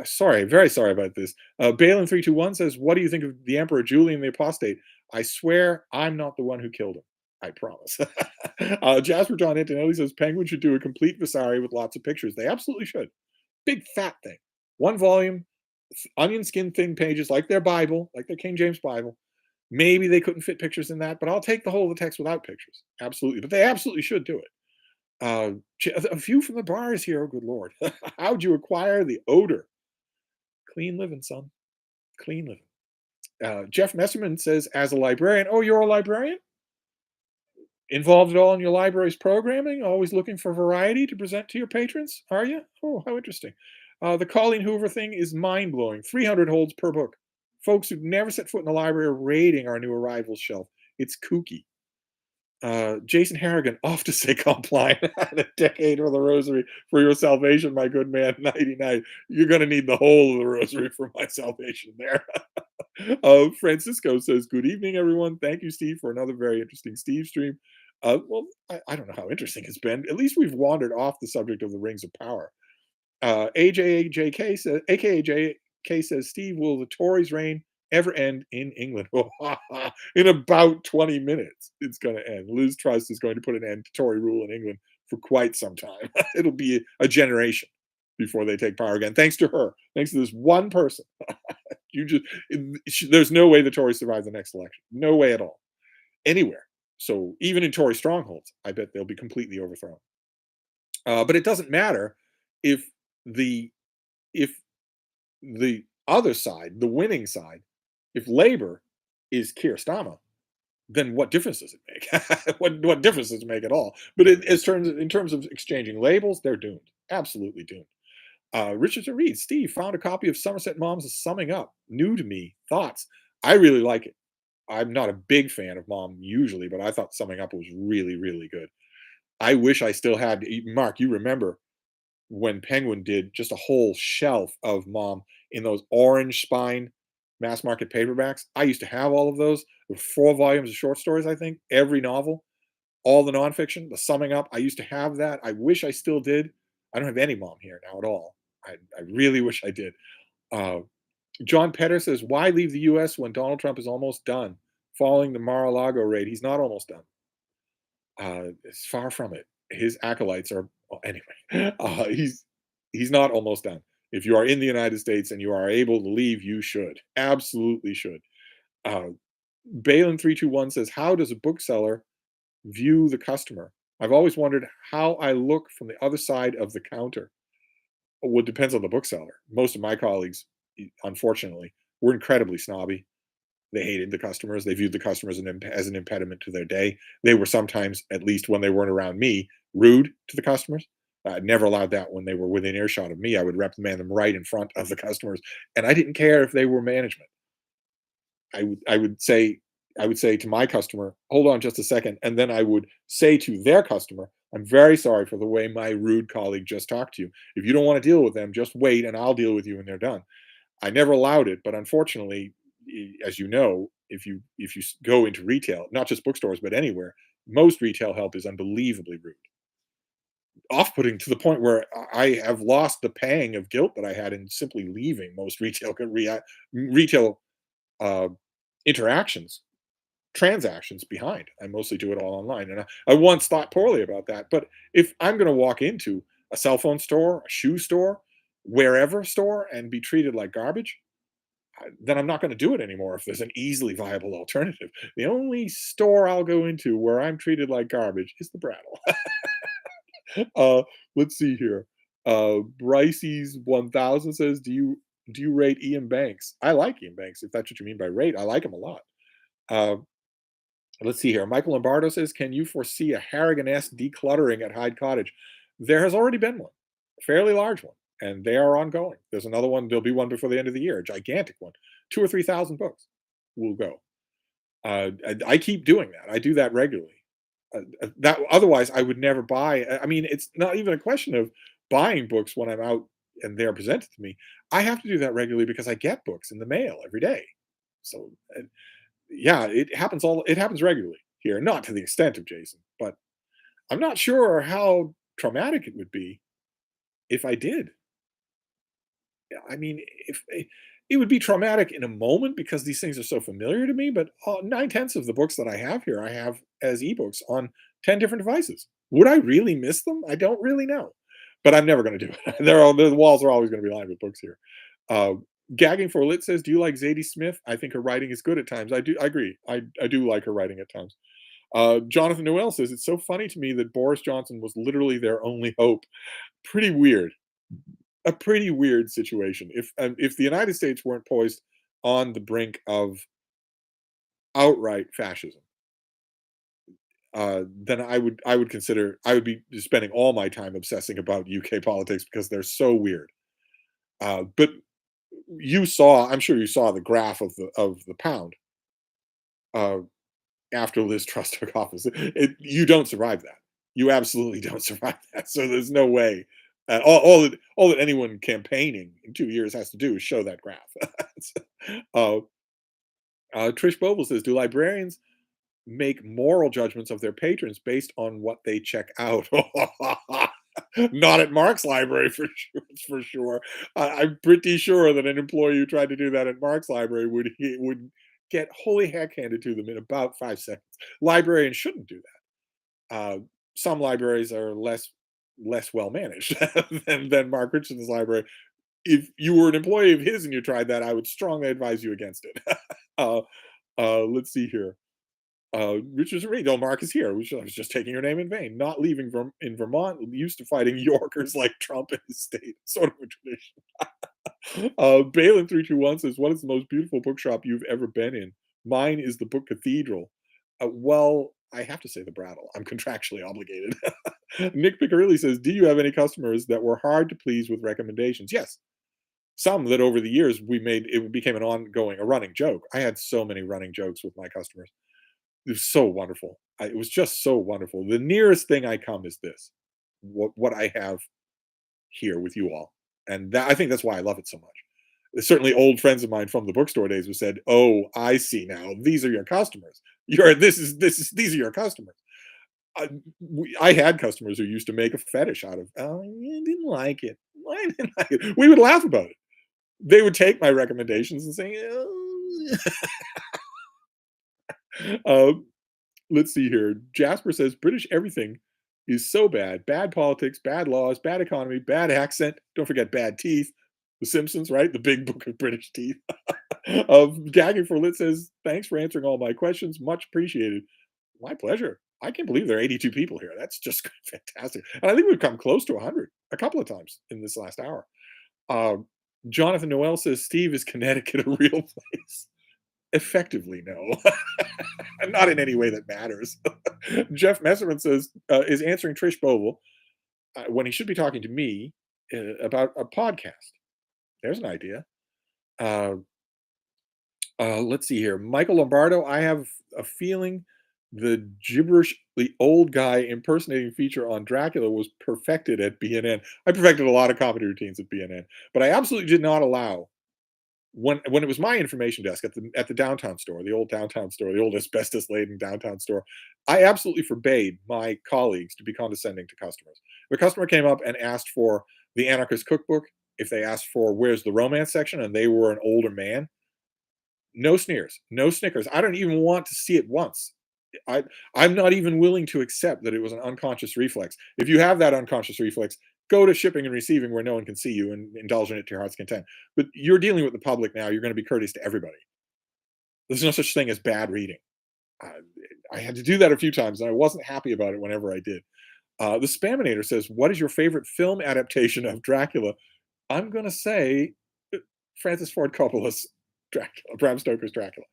Sorry, very sorry about this. Balin321 says, "What do you think of the Emperor Julian the Apostate?" I swear, I'm not the one who killed him. I promise. Jasper John Antonelli says, "Penguin should do a complete Vasari with lots of pictures." They absolutely should. Big fat thing, one volume, onion skin thin pages like their Bible, like their King James Bible. Maybe they couldn't fit pictures in that, but I'll take the whole of the text without pictures. Absolutely. But they absolutely should do it. A few from the bars here. Oh, good Lord. How'd you acquire the odor? Clean living, son. Clean living. Jeff Messerman says, as a librarian, oh, you're a librarian? Involved at all in your library's programming? Always looking for variety to present to your patrons? Are you? Oh, how interesting. The Colleen Hoover thing is mind blowing. 300 holds per book. Folks who've never set foot in the library are raiding our new arrivals shelf. It's kooky. Jason Harrigan, off to say compline. A decade of the rosary for your salvation, my good man. 99. You're going to need the whole of the rosary for my salvation there. Francisco says, good evening, everyone. Thank you, Steve, for another very interesting Steve stream. Well, I don't know how interesting it's been. At least we've wandered off the subject of the Rings of Power. AJJK says, AKA says, Steve, will the Tories' reign ever end in England? In about 20 minutes, it's going to end. Liz Truss is going to put an end to Tory rule in England for quite some time. It'll be a generation before they take power again, thanks to her, thanks to this one person. There's no way the Tories survive the next election. No way at all. Anywhere. So even in Tory strongholds, I bet they'll be completely overthrown. But it doesn't matter if the if the other side, the winning side, if Labor is Keir Starmer, then what difference does it make? what difference does it make at all? But in terms of exchanging labels, they're doomed. Absolutely doomed. Richardson Reed, Steve found a copy of Somerset Mom's Summing Up. New to me. Thoughts? I really like it. I'm not a big fan of Mom usually, but I thought Summing Up was really, really good. I wish I still had. Mark, you remember when Penguin did just a whole shelf of Mom in those orange spine mass market paperbacks. I used to have all of those. There were 4 volumes of short stories, I think, every novel, all the nonfiction, the summing up. I used to have that. I wish I still did. I don't have any Mom here now at all. I really wish I did. Uh, John Petter says, why leave the US when Donald Trump is almost done? Following the Mar-a-Lago raid, he's not almost done. It's far from it. His acolytes are well, anyway. He's not almost done. If you are in the United States and you are able to leave, you should absolutely should. Uh, Balin321 says, how does a bookseller view the customer? I've always wondered how I look from the other side of the counter. Well, it depends on the bookseller. Most of my colleagues, unfortunately, were incredibly snobby. They hated the customers. They viewed the customers as an impediment to their day. They were sometimes, at least when they weren't around me, rude to the customers. I never allowed that when they were within earshot of me. I would reprimand them right in front of the customers, and I didn't care if they were management. I would say to my customer, hold on just a second, and then I would say to their customer, I'm very sorry for the way my rude colleague just talked to you. If you don't want to deal with them, just wait, and I'll deal with you when they're done. I never allowed it, but unfortunately, as you know, if you go into retail, not just bookstores but anywhere, most retail help is unbelievably rude, off-putting to the point where I have lost the pang of guilt that I had in simply leaving most retail uh, interactions, transactions behind. I mostly do it all online. And I once thought poorly about that. But if I'm going to walk into a cell phone store, a shoe store, wherever store, and be treated like garbage, then I'm not going to do it anymore if there's an easily viable alternative. The only store I'll go into where I'm treated like garbage is the Brattle. uh, let's see here. Bryce's 1000 says, do you rate Ian Banks? I like Ian Banks, if that's what you mean by rate. I like him a lot. Uh, let's see here. Michael Lombardo says, can you foresee a Harrigan-esque decluttering at Hyde Cottage? There has already been one, a fairly large one, and they are ongoing. There's another one. There'll be one before the end of the year, a gigantic one. 2 or 3 thousand books will go. I keep doing that. I do that regularly. That otherwise I would never buy. I mean, it's not even a question of buying books when I'm out and they're presented to me. I have to do that regularly because I get books in the mail every day. So yeah, it happens regularly here, not to the extent of Jason, but I'm not sure how traumatic it would be if I did. Yeah, I mean, if it would be traumatic in a moment because these things are so familiar to me, but 9/10 of the books that I have here, I have as ebooks on 10 different devices. Would I really miss them? I don't really know, but I'm never going to do it. The walls are always going to be lined with books here. Uh, Gagging for Lit says, "Do you like Zadie Smith? I think her writing is good at times. I do. I agree. I do like her writing at times." Jonathan Noel says, "It's so funny to me that Boris Johnson was literally their only hope. Pretty weird. A pretty weird situation. If the United States weren't poised on the brink of outright fascism, then I would consider I would be spending all my time obsessing about UK politics because they're so weird. But I'm sure you saw the graph of the pound uh, after Liz Truss took office. You don't survive that. You absolutely don't survive that. So there's no way. All that anyone campaigning in 2 years has to do is show that graph. uh, Trish Boble says, "Do librarians make moral judgments of their patrons based on what they check out?" Not at Mark's library for sure. For sure, I'm pretty sure that an employee who tried to do that at Mark's library would get holy heck handed to them in about 5 seconds. Librarians shouldn't do that. Some libraries are less well managed than Mark Richardson's library. If you were an employee of his and you tried that, I would strongly advise you against it. uh, let's see here. Richard Reed, oh, Mark is here. I was just taking your name in vain. Not leaving in Vermont, used to fighting Yorkers like Trump in his state. Sort of a tradition. Balin321 says, "What is the most beautiful bookshop you've ever been in?" Mine is the Book Cathedral. Well, I have to say the Brattle. I'm contractually obligated. Nick Piccarilli says, "Do you have any customers that were hard to please with recommendations?" Yes. Some that over the years it became a running joke. I had so many running jokes with my customers. It was so wonderful. It was just so wonderful. The nearest thing I come is this, what I have here with you all, and I think that's why I love it so much. There's certainly old friends of mine from the bookstore days who said, "Oh, I see now. These are your customers. These are your customers." I had customers who used to make a fetish out of, "Oh, I didn't like it. Why didn't I like it?" We would laugh about it. They would take my recommendations and say, "Oh." um, let's see here. Jasper says British everything is so bad. Bad politics, bad laws, bad economy, bad accent. Don't forget bad teeth. The Simpsons, right? The big book of British teeth. Gagging for Lit says, "Thanks for answering all my questions. Much appreciated." My pleasure. I can't believe there are 82 people here. That's just fantastic. And I think we've come close to 100 a couple of times in this last hour. Uh, Jonathan Noel says, "Steve, is Connecticut a real place?" Effectively, no. Not in any way that matters. Jeff Messerman says, is answering Trish Boble when he should be talking to me about a podcast. There's an idea. Uh, let's see here. Michael Lombardo, I have a feeling the gibberishly old guy impersonating feature on Dracula was perfected at BNN. I perfected a lot of comedy routines at BNN, but I absolutely did not allow when it was my information desk at the downtown store, the old downtown store, the old asbestos laden downtown store, I absolutely forbade my colleagues to be condescending to customers. If a customer came up and asked for the anarchist cookbook, if they asked for where's the romance section and they were an older man, No sneers, no snickers. I don't even want to see it once. I I'm not even willing to accept that it was an unconscious reflex. If you have that unconscious reflex, go to shipping and receiving where no one can see you and indulge in it to your heart's content. But you're dealing with the public now. You're going to be courteous to everybody. There's no such thing as bad reading. I, I had to do that a few times, and I wasn't happy about it whenever I did. The Spaminator says, "What is your favorite film adaptation of Dracula?" I'm going to say Francis Ford Coppola's Dracula, Bram Stoker's Dracula.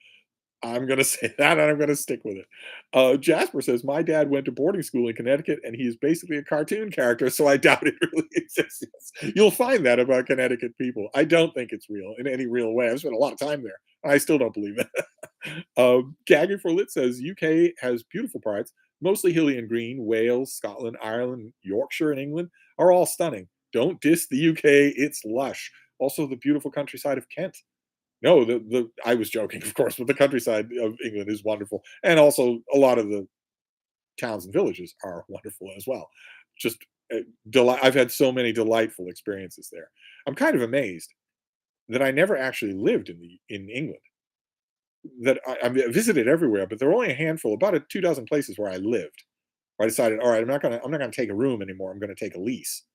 I'm going to say that, and I'm going to stick with it. Jasper says, "My dad went to boarding school in Connecticut, and he's basically a cartoon character, so I doubt it really exists." Yes. You'll find that about Connecticut people. I don't think it's real in any real way. I've spent a lot of time there. I still don't believe it. Gagging for Lit says, "UK has beautiful parts, mostly hilly and green. Wales, Scotland, Ireland, Yorkshire, and England are all stunning. Don't diss the UK, it's lush. Also, the beautiful countryside of Kent." No, the I was joking, of course, but the countryside of England is wonderful, and also a lot of the towns and villages are wonderful as well. Just I've had so many delightful experiences there. I'm kind of amazed that I never actually lived in England. That I visited everywhere, but there were only a handful, about a 2 dozen places where I lived. Where I decided, all right, I'm not gonna take a room anymore. I'm gonna take a lease,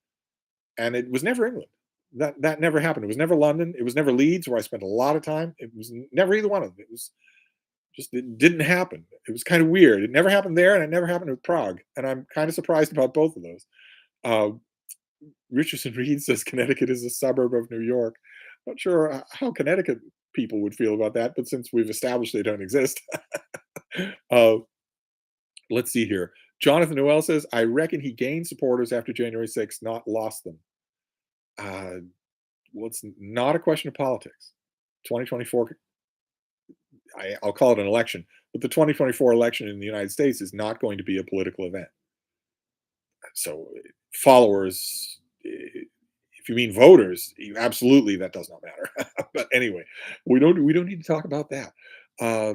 and it was never England. That never happened. It was never London. It was never Leeds, where I spent a lot of time. It was never either one of them. It was just it didn't happen. It was kind of weird. It never happened there, and it never happened with Prague. And I'm kind of surprised about both of those. Uh, Richardson Reed says Connecticut is a suburb of New York. Not sure how Connecticut people would feel about that, but since we've established they don't exist, uh, let's see here. Jonathan Noel says, "I reckon he gained supporters after January 6th, not lost them." Uh, well, it's not a question of politics. 2024, I'll call it an election, but the 2024 election in the United States is not going to be a political event. So, followers, if you mean voters, absolutely that does not matter. But anyway, we don't need to talk about that. Uh,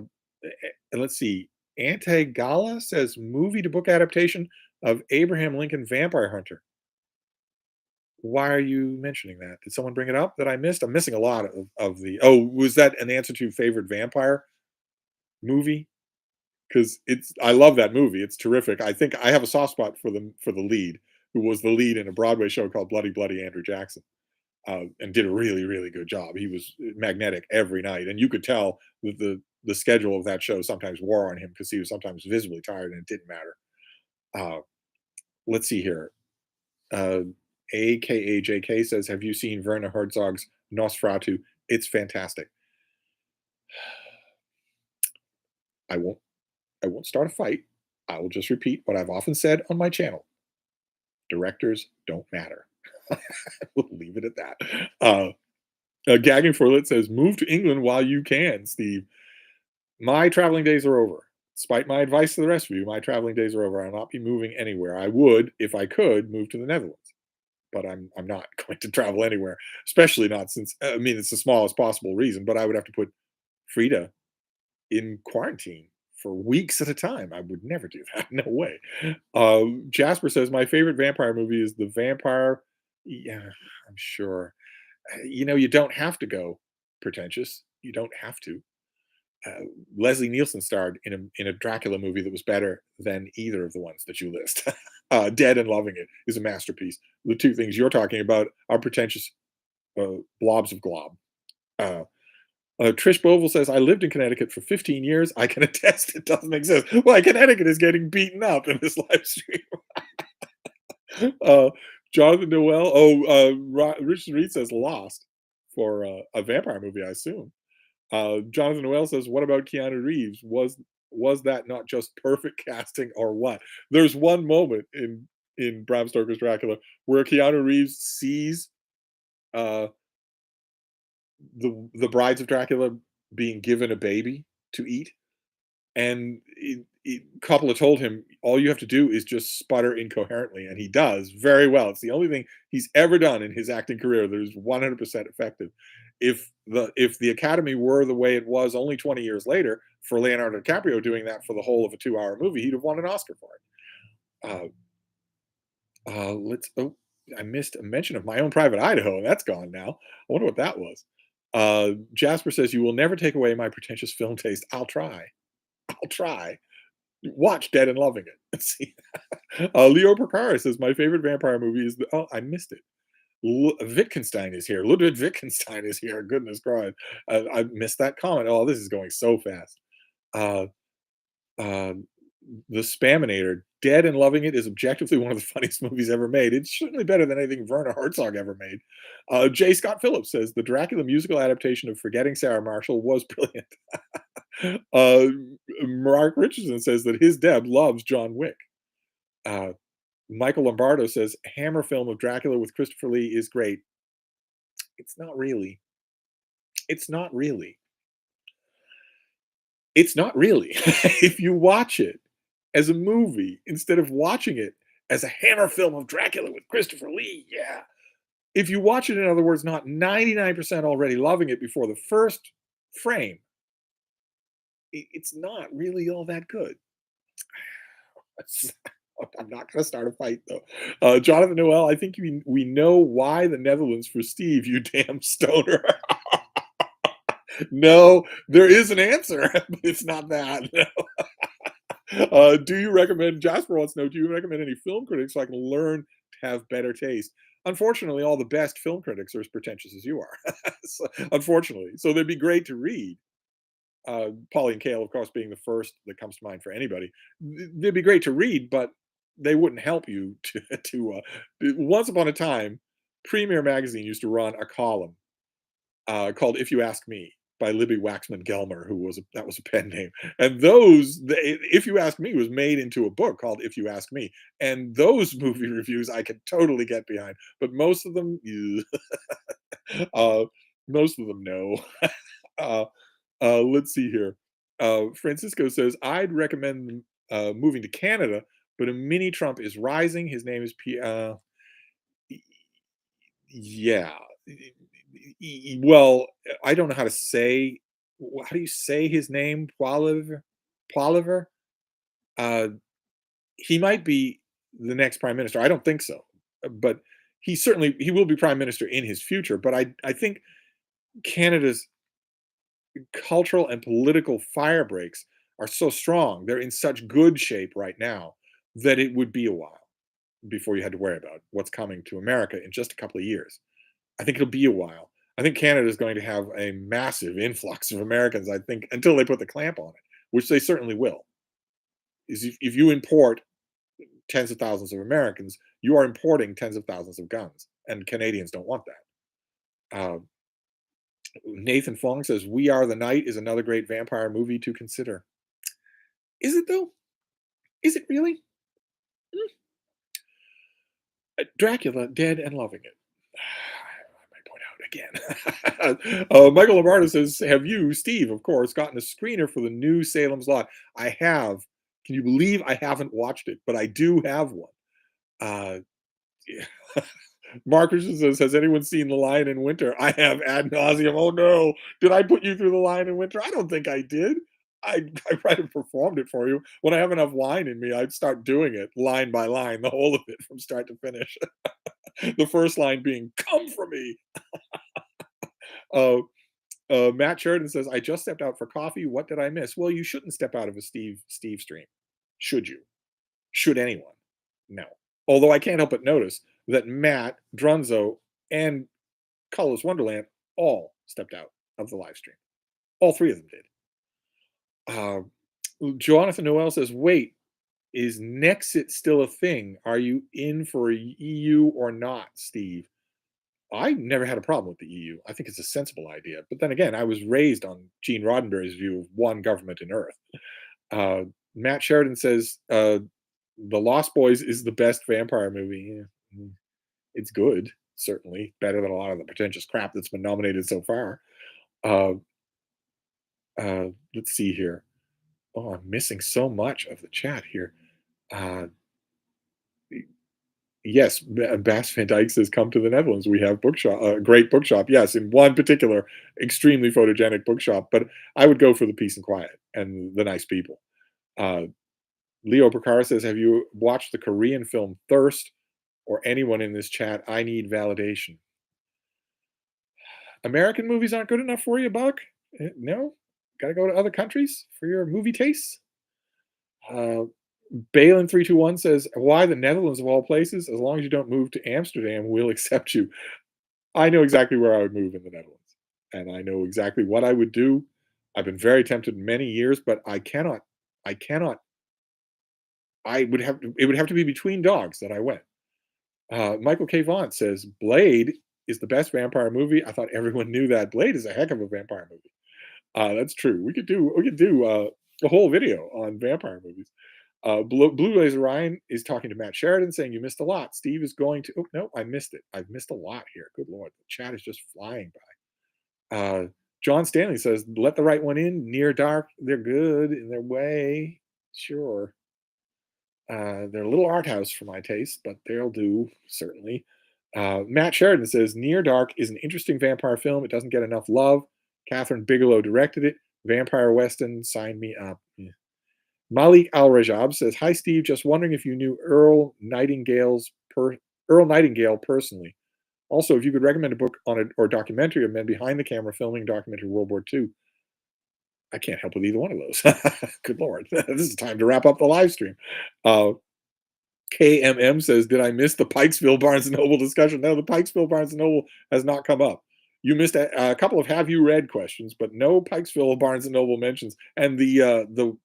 and let's see. Ante Gala says movie to book adaptation of Abraham Lincoln Vampire Hunter. Why are you mentioning that? Did someone bring it up that I missed? I'm missing a lot of the. Oh, was that an answer to favorite vampire movie? Because I love that movie. It's terrific. I think I have a soft spot for the lead, who was the lead in a Broadway show called Bloody Bloody Andrew Jackson, and did a really really good job. He was magnetic every night, and you could tell that the schedule of that show sometimes wore on him because he was sometimes visibly tired, and it didn't matter. Uh, let's see here. Uh, AKA JK says, "Have you seen Werner Herzog's Nosferatu? It's fantastic." I won't. I won't start a fight. I will just repeat what I've often said on my channel: directors don't matter. We'll leave it at that. Gagging for Lit says, "Move to England while you can, Steve. My traveling days are over. Despite my advice to the rest of you, my traveling days are over. I'll not be moving anywhere. I would, if I could, move to the Netherlands, but I'm not going to travel anywhere, especially not since I mean it's the smallest possible reason, but I would have to put Frida in quarantine for weeks at a time. I would never do that. No way." Jasper says, "My favorite vampire movie is The Vampire." Yeah, I'm sure. You don't have to go pretentious. You don't have to. Uh, Leslie Nielsen starred in a Dracula movie that was better than either of the ones that you list. Dead and Loving It is a masterpiece. The two things you're talking about are pretentious blobs of glob. Uh, Trish Bovell says, "I lived in Connecticut for 15 years. I can attest it doesn't exist." Well, Connecticut is getting beaten up in this live stream. uh, Jonathan Noel. Richard Reed says Lost for a vampire movie, I assume. Jonathan Noel says, "What about Keanu Reeves? Was that not just perfect casting or what?" There's one moment in Bram Stoker's Dracula where Keanu Reeves sees uh, the brides of Dracula being given a baby to eat, and Coppola told him, "All you have to do is just sputter incoherently," and he does very well. It's the only thing he's ever done in his acting career that is 100% effective. If the Academy were the way it was only 20 years later for Leonardo DiCaprio doing that for the whole of a 2-hour movie, he'd have won an Oscar for it. Let's. Oh, I missed a mention of My Own Private Idaho, and that's gone now. I wonder what that was. Jasper says, "You will never take away my pretentious film taste." I'll try. I'll try. Watch Dead and Loving It. Let's see. Leo Percara says, "My favorite vampire movie is the." Oh, I missed it. Wittgenstein is here. Ludwig Wittgenstein is here. Goodness Christ. I missed that comment. Oh, this is going so fast. Uh, uh, the Spaminator, Dead and Loving It is objectively one of the funniest movies ever made. It's certainly better than anything Werner Herzog ever made. J. Scott Phillips says the Dracula musical adaptation of Forgetting Sarah Marshall was brilliant. uh, Mark Richardson says that his Deb loves John Wick. Uh, Michael Lombardo says Hammer film of Dracula with Christopher Lee is great. It's not really. It's not really. It's not really. If you watch it as a movie instead of watching it as a Hammer film of Dracula with Christopher Lee, yeah. If you watch it, in other words, not 99% already loving it before the first frame, it's not really all that good. I'm not going to start a fight though. Jonathan Noel, I think we know why the Netherlands for Steve, you damn stoner. No, there is an answer, but it's not that. Do you recommend, Jasper wants to know, do you recommend any film critics so I can learn to have better taste? Unfortunately, all the best film critics are as pretentious as you are. Unfortunately. So they'd be great to read. Pauline Kael, of course, being the first that comes to mind for anybody. They'd be great to read, but they wouldn't help you once upon a time, Premier Magazine used to run a column called "If You Ask Me" by Libby Waxman Gelmer, who was that was a pen name. And "If You Ask Me" was made into a book called "If You Ask Me," and those movie reviews I could totally get behind. But most of them, uh, most of them, no. uh, let's see here. Francisco says I'd recommend moving to Canada, but a mini Trump is rising. His name is yeah. Well, I don't know how to say. How do you say his name? Poilievre. Poilievre. Uh, he might be the next prime minister. I don't think so, but he will be prime minister in his future. But I think Canada's cultural and political fire breaks are so strong. They're in such good shape right now that it would be a while before you had to worry about what's coming to America in just a couple of years. I think it'll be a while. I think Canada is going to have a massive influx of Americans, I think, until they put the clamp on it, which they certainly will. Is if you import tens of thousands of Americans, you are importing tens of thousands of guns, and Canadians don't want that. Nathan Fong says, "We Are the Night" is another great vampire movie to consider. Is it though? Is it really? Hmm. Dracula, Dead and Loving It. I might point out again. Michael Lombardo says, "Have you, Steve, of course, gotten a screener for the new Salem's Lot?" I have. Can you believe I haven't watched it? But I do have one. Uh, yeah. Mark Richardson says, "Has anyone seen The Lion in Winter?" I have ad nauseum. Oh no. Did I put you through The Lion in Winter? I don't think I did. I might have performed it for you. When I have enough wine in me, I'd start doing it line by line, the whole of it from start to finish. The first line being, "Come for me." Uh, Matt Sheridan says, "I just stepped out for coffee. What did I miss?" Well, you shouldn't step out of a Steve stream. Should you? Should anyone? No. Although I can't help but notice that Matt, Drunzo, and Colorless Wonderland all stepped out of the live stream. All three of them did. Uh, Jonathan Noel says, "Wait, is Nexit still a thing? Are you in for a EU or not, Steve?" I never had a problem with the EU. I think it's a sensible idea. But then again, I was raised on Gene Roddenberry's view of one government in Earth. Uh, Matt Sheridan says The Lost Boys is the best vampire movie. Yeah, it's good, certainly better than a lot of the pretentious crap that's been nominated so far. Uh, let's see here. Oh, I'm missing so much of the chat here. Uh, yes, Bass Van Dyke says, "Come to the Netherlands. We have bookshop, great bookshop." Yes, in one particular, extremely photogenic bookshop. But I would go for the peace and quiet and the nice people. Uh, Leo Percara says, "Have you watched the Korean film Thirst?" Or anyone in this chat, I need validation. American movies aren't good enough for you, Buck? No? Gotta go to other countries for your movie tastes? Uh, Balin321 says, "Why the Netherlands of all places? As long as you don't move to Amsterdam, we'll accept you." I know exactly where I would move in the Netherlands, and I know exactly what I would do. I've been very tempted many years, but I cannot I would have to it would have to be between dogs that I went. Michael K. Vaughn says, "Blade is the best vampire movie. I thought everyone knew that. Blade is a heck of a vampire movie." That's true. We could do a whole video on vampire movies. Blue Laser Ryan is talking to Matt Sheridan saying, "You missed a lot. Steve is going to." Oh, no, I missed it. I've missed a lot here. Good Lord. The chat is just flying by. John Stanley says, "Let the right one in. Near Dark. They're good in their way. Sure. They're a little art house for my taste, but they'll do, certainly." Matt Sheridan says, "Near Dark is an interesting vampire film. It doesn't get enough love. Catherine Bigelow directed it. Vampire Weston, sign me up." Yeah. Malik Al Rajab says, "Hi, Steve. Just wondering if you knew Earl Nightingale personally. Also, if you could recommend a book on it or documentary of men behind the camera filming documentary World War II." I can't help with either one of those. Good Lord. This is time to wrap up the live stream. Uh, KMM says, "Did I miss the Pikesville Barnes and Noble discussion?" No, the Pikesville Barnes and Noble has not come up. You missed a couple of "Have you read?" questions, but no Pikesville Barnes and Noble mentions. And the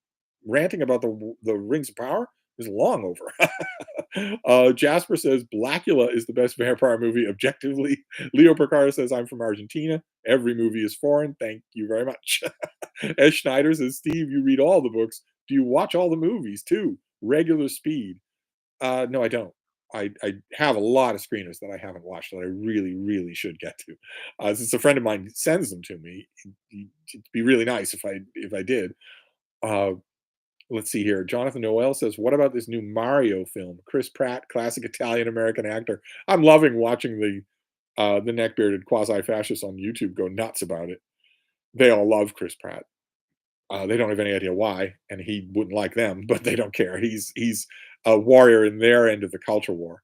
ranting about the Rings of Power is long over. Jasper says, "Blackula is the best vampire movie objectively." Leo Percara says, "I'm from Argentina. Every movie is foreign. Thank you very much." S. Schneider says, "Steve, you read all the books. Do you watch all the movies too? Regular speed?" No, I don't. I have a lot of screeners that I haven't watched that I really, really should get to. Since a friend of mine sends them to me, it'd be really nice if I did. Uh, let's see here. Jonathan Noel says, "What about this new Mario film? Chris Pratt, classic Italian American actor." I'm loving watching the neck bearded quasi fascists on YouTube go nuts about it. They all love Chris Pratt. They don't have any idea why, and he wouldn't like them, but they don't care. He's a warrior in their end of the culture war.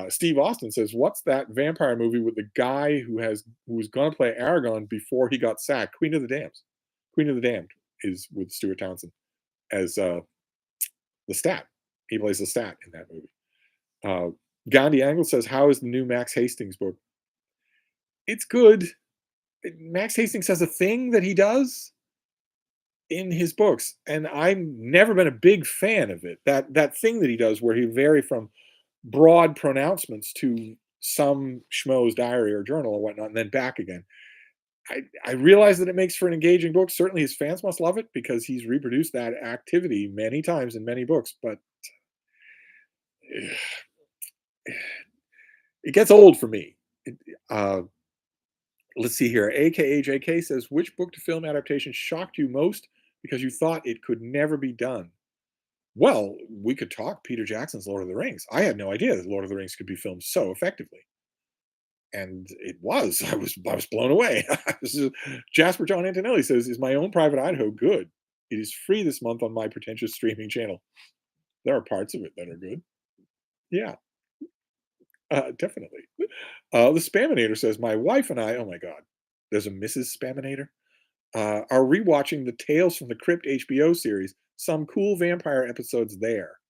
Steve Austin says, "What's that vampire movie with the guy who was going to play Aragon before he got sacked? Queen of the Damned. Queen of the Damned is with Stuart Townsend as the Stat. He plays the Stat in that movie." Uh, Gandhi Angle says, "How is the new Max Hastings book?" It's good. Max Hastings has a thing that he does in his books, and I've never been a big fan of it. That thing that he does where he vary from broad pronouncements to some schmo's diary or journal or whatnot, and then back again. I realize that it makes for an engaging book. Certainly, his fans must love it because he's reproduced that activity many times in many books. But it gets old for me. Uh, let's see here. AKAJK says, "Which book to film adaptation shocked you most because you thought it could never be done?" Well, we could talk Peter Jackson's Lord of the Rings. I had no idea that Lord of the Rings could be filmed so effectively, and it was. I was blown away. This is- Jasper John Antonelli says, "Is My Own Private Idaho good? It is free this month on my pretentious streaming channel." There are parts of it that are good. Yeah, definitely. The Spaminator says, "My wife and I." Oh my God, there's a Mrs. Spaminator. Are rewatching the Tales from the Crypt HBO series. Some cool vampire episodes there.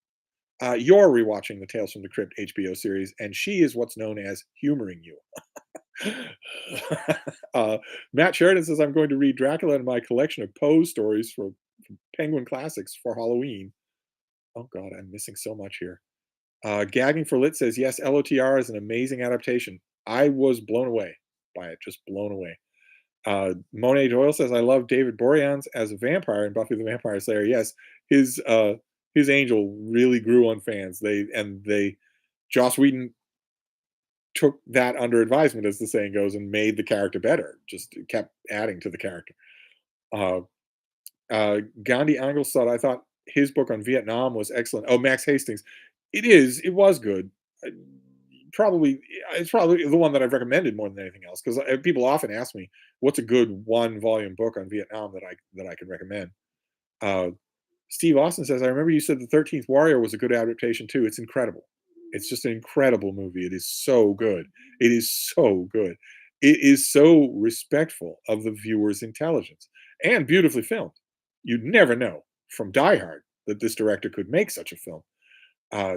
You're rewatching the Tales from the Crypt HBO series, and she is what's known as humoring you. uh, Matt Sheridan says, "I'm going to read Dracula in my collection of Poe stories from Penguin Classics for Halloween." Oh God, I'm missing so much here. Gagging for Lit says, "Yes, LOTR is an amazing adaptation. I was blown away by it, just blown away." Monet Doyle says, "I love David Boreanaz as a vampire in Buffy the Vampire Slayer." Yes, his uh, his angel really grew on fans. Joss Whedon took that under advisement, as the saying goes, and made the character better. Just kept adding to the character. Uh, Gandhi Angles thought, "I thought his book on Vietnam was excellent." Oh, Max Hastings. It is. It was good. Uh, Probably, it's probably the one that I've recommended more than anything else because people often ask me, "What's a good one-volume book on Vietnam that I can recommend?" Uh, Steve Austin says, "I remember you said the 13th Warrior was a good adaptation too. It's incredible. It's just an incredible movie. It is so good. It is so good. It is so respectful of the viewer's intelligence and beautifully filmed. You'd never know from Die Hard that this director could make such a film. Uh,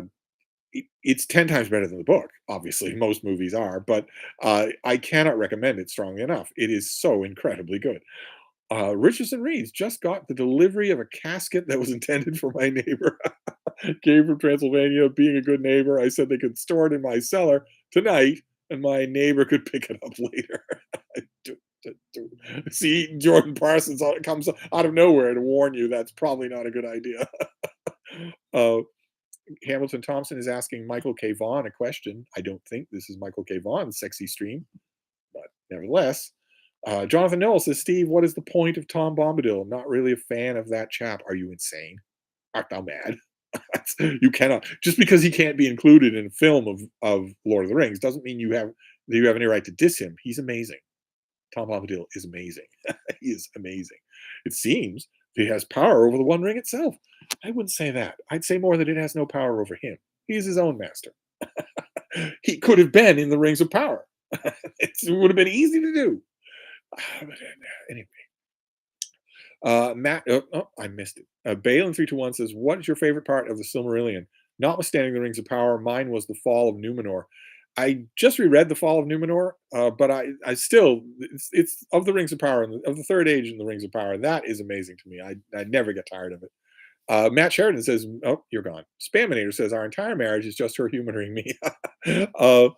it's 10 times better than the book, obviously. Most movies are, but I cannot recommend it strongly enough. It is so incredibly good. Richardson Reeves just got the delivery of a casket that was intended for my neighbor. Came from Transylvania. Being a good neighbor, I said they could store it in my cellar tonight, and my neighbor could pick it up later. See, Jordan Parsons comes out of nowhere to warn you that's probably not a good idea. uh, Hamilton Thompson is asking Michael K. Vaughan a question. I don't think this is Michael K. Vaughan's sexy stream, but nevertheless. Jonathan Noel says, Steve, what is the point of Tom Bombadil? I'm not really a fan of that chap. Are you insane? Art thou mad? You cannot, just because he can't be included in a film of Lord of the Rings doesn't mean you have any right to diss him. He's amazing. Tom Bombadil is amazing. He is amazing. It seems he has power over the One Ring itself. I wouldn't say that. I'd say more that it has no power over him. He's his own master. He could have been in the Rings of Power. It would have been easy to do. Anyway, Matt, I missed it. Balin 321 says, "What is your favorite part of the Silmarillion? Notwithstanding the Rings of Power, mine was the fall of Numenor. I just reread the Fall of Numenor, but I still it's of the Rings of Power and of the Third Age in the Rings of Power. That is amazing to me. I never get tired of it." Matt Sheridan says, "Oh, you're gone." Spaminator says, "Our entire marriage is just her humoring me." uh,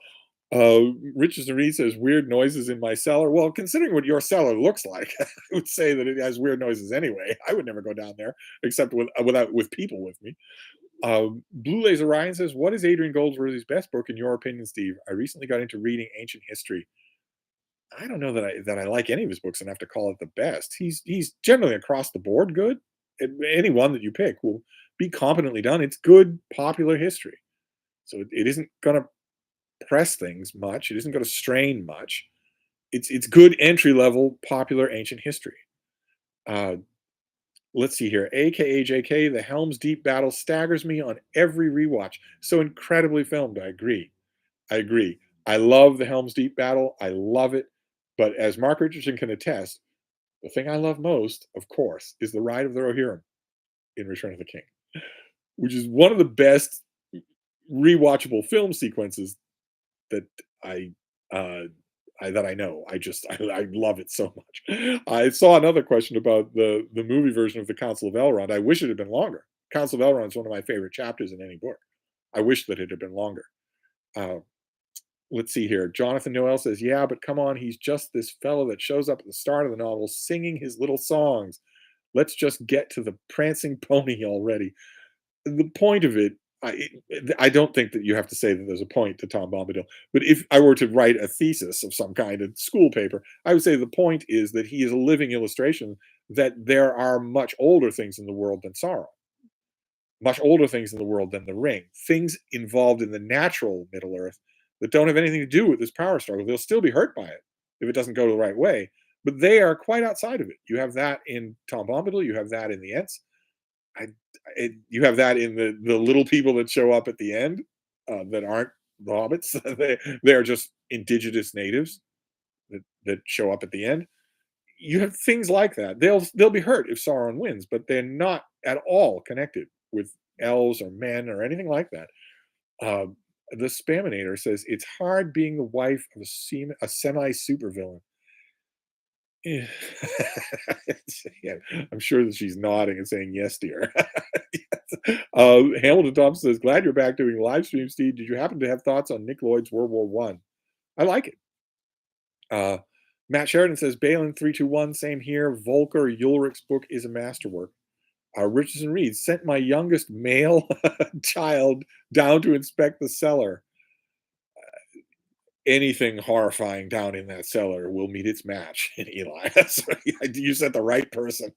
Richardson Reed says, "Weird noises in my cellar." Well, considering what your cellar looks like, I would say that it has weird noises anyway. I would never go down there except with people with me. Blue Laser Ryan says, "What is Adrian Goldsworthy's best book in your opinion, Steve? I recently got into reading ancient history. I don't know that I like any of his books enough to call it the best. He's generally across the board good. Any one that you pick will be competently done. It's good popular history, so it isn't going to press things much. It isn't going to strain much. It's good entry level popular ancient history. Uh, let's see here. AKA JK, the Helm's Deep battle staggers me on every rewatch. So incredibly filmed. I agree. I agree. I love the Helm's Deep battle. I love it. But as Mark Richardson can attest, the thing I love most, of course, is the Ride of the Rohirrim in Return of the King, which is one of the best rewatchable film sequences that I uh, that I know. I love it so much. I saw another question about the movie version of the Council of Elrond. I wish it had been longer. Council of Elrond is one of my favorite chapters in any book. I wish that it had been longer. Uh, let's see here. Jonathan Noel says, "Yeah, but come on, he's just this fellow that shows up at the start of the novel singing his little songs. Let's just get to the prancing pony already." The point of it, I don't think that you have to say that there's a point to Tom Bombadil. But if I were to write a thesis of some kind, of school paper, I would say the point is that he is a living illustration that there are much older things in the world than Sauron, much older things in the world than the Ring, things involved in the natural Middle Earth that don't have anything to do with this power struggle. They'll still be hurt by it if it doesn't go the right way, but they are quite outside of it. You have that in Tom Bombadil. You have that in the Ents. I you have that in the little people that show up at the end, that aren't the hobbits. They are just indigenous natives that show up at the end. You have things like that. They'll be hurt if Sauron wins, but they're not at all connected with elves or men or anything like that. The Spaminator says it's hard being the wife of a semi supervillain. Yeah. Yeah, I'm sure that she's nodding and saying, "Yes, dear." Yes. Hamilton Thompson says, "Glad you're back doing live stream, Steve. Did you happen to have thoughts on Nick Lloyd's World War One? I like it." Uh, Matt Sheridan says, "Balin 321, same here. Volker Ulrich's book is a masterwork." Richardson Reed sent my youngest male child down to inspect the cellar. Anything horrifying down in that cellar will meet its match in Eli. So you said the right person.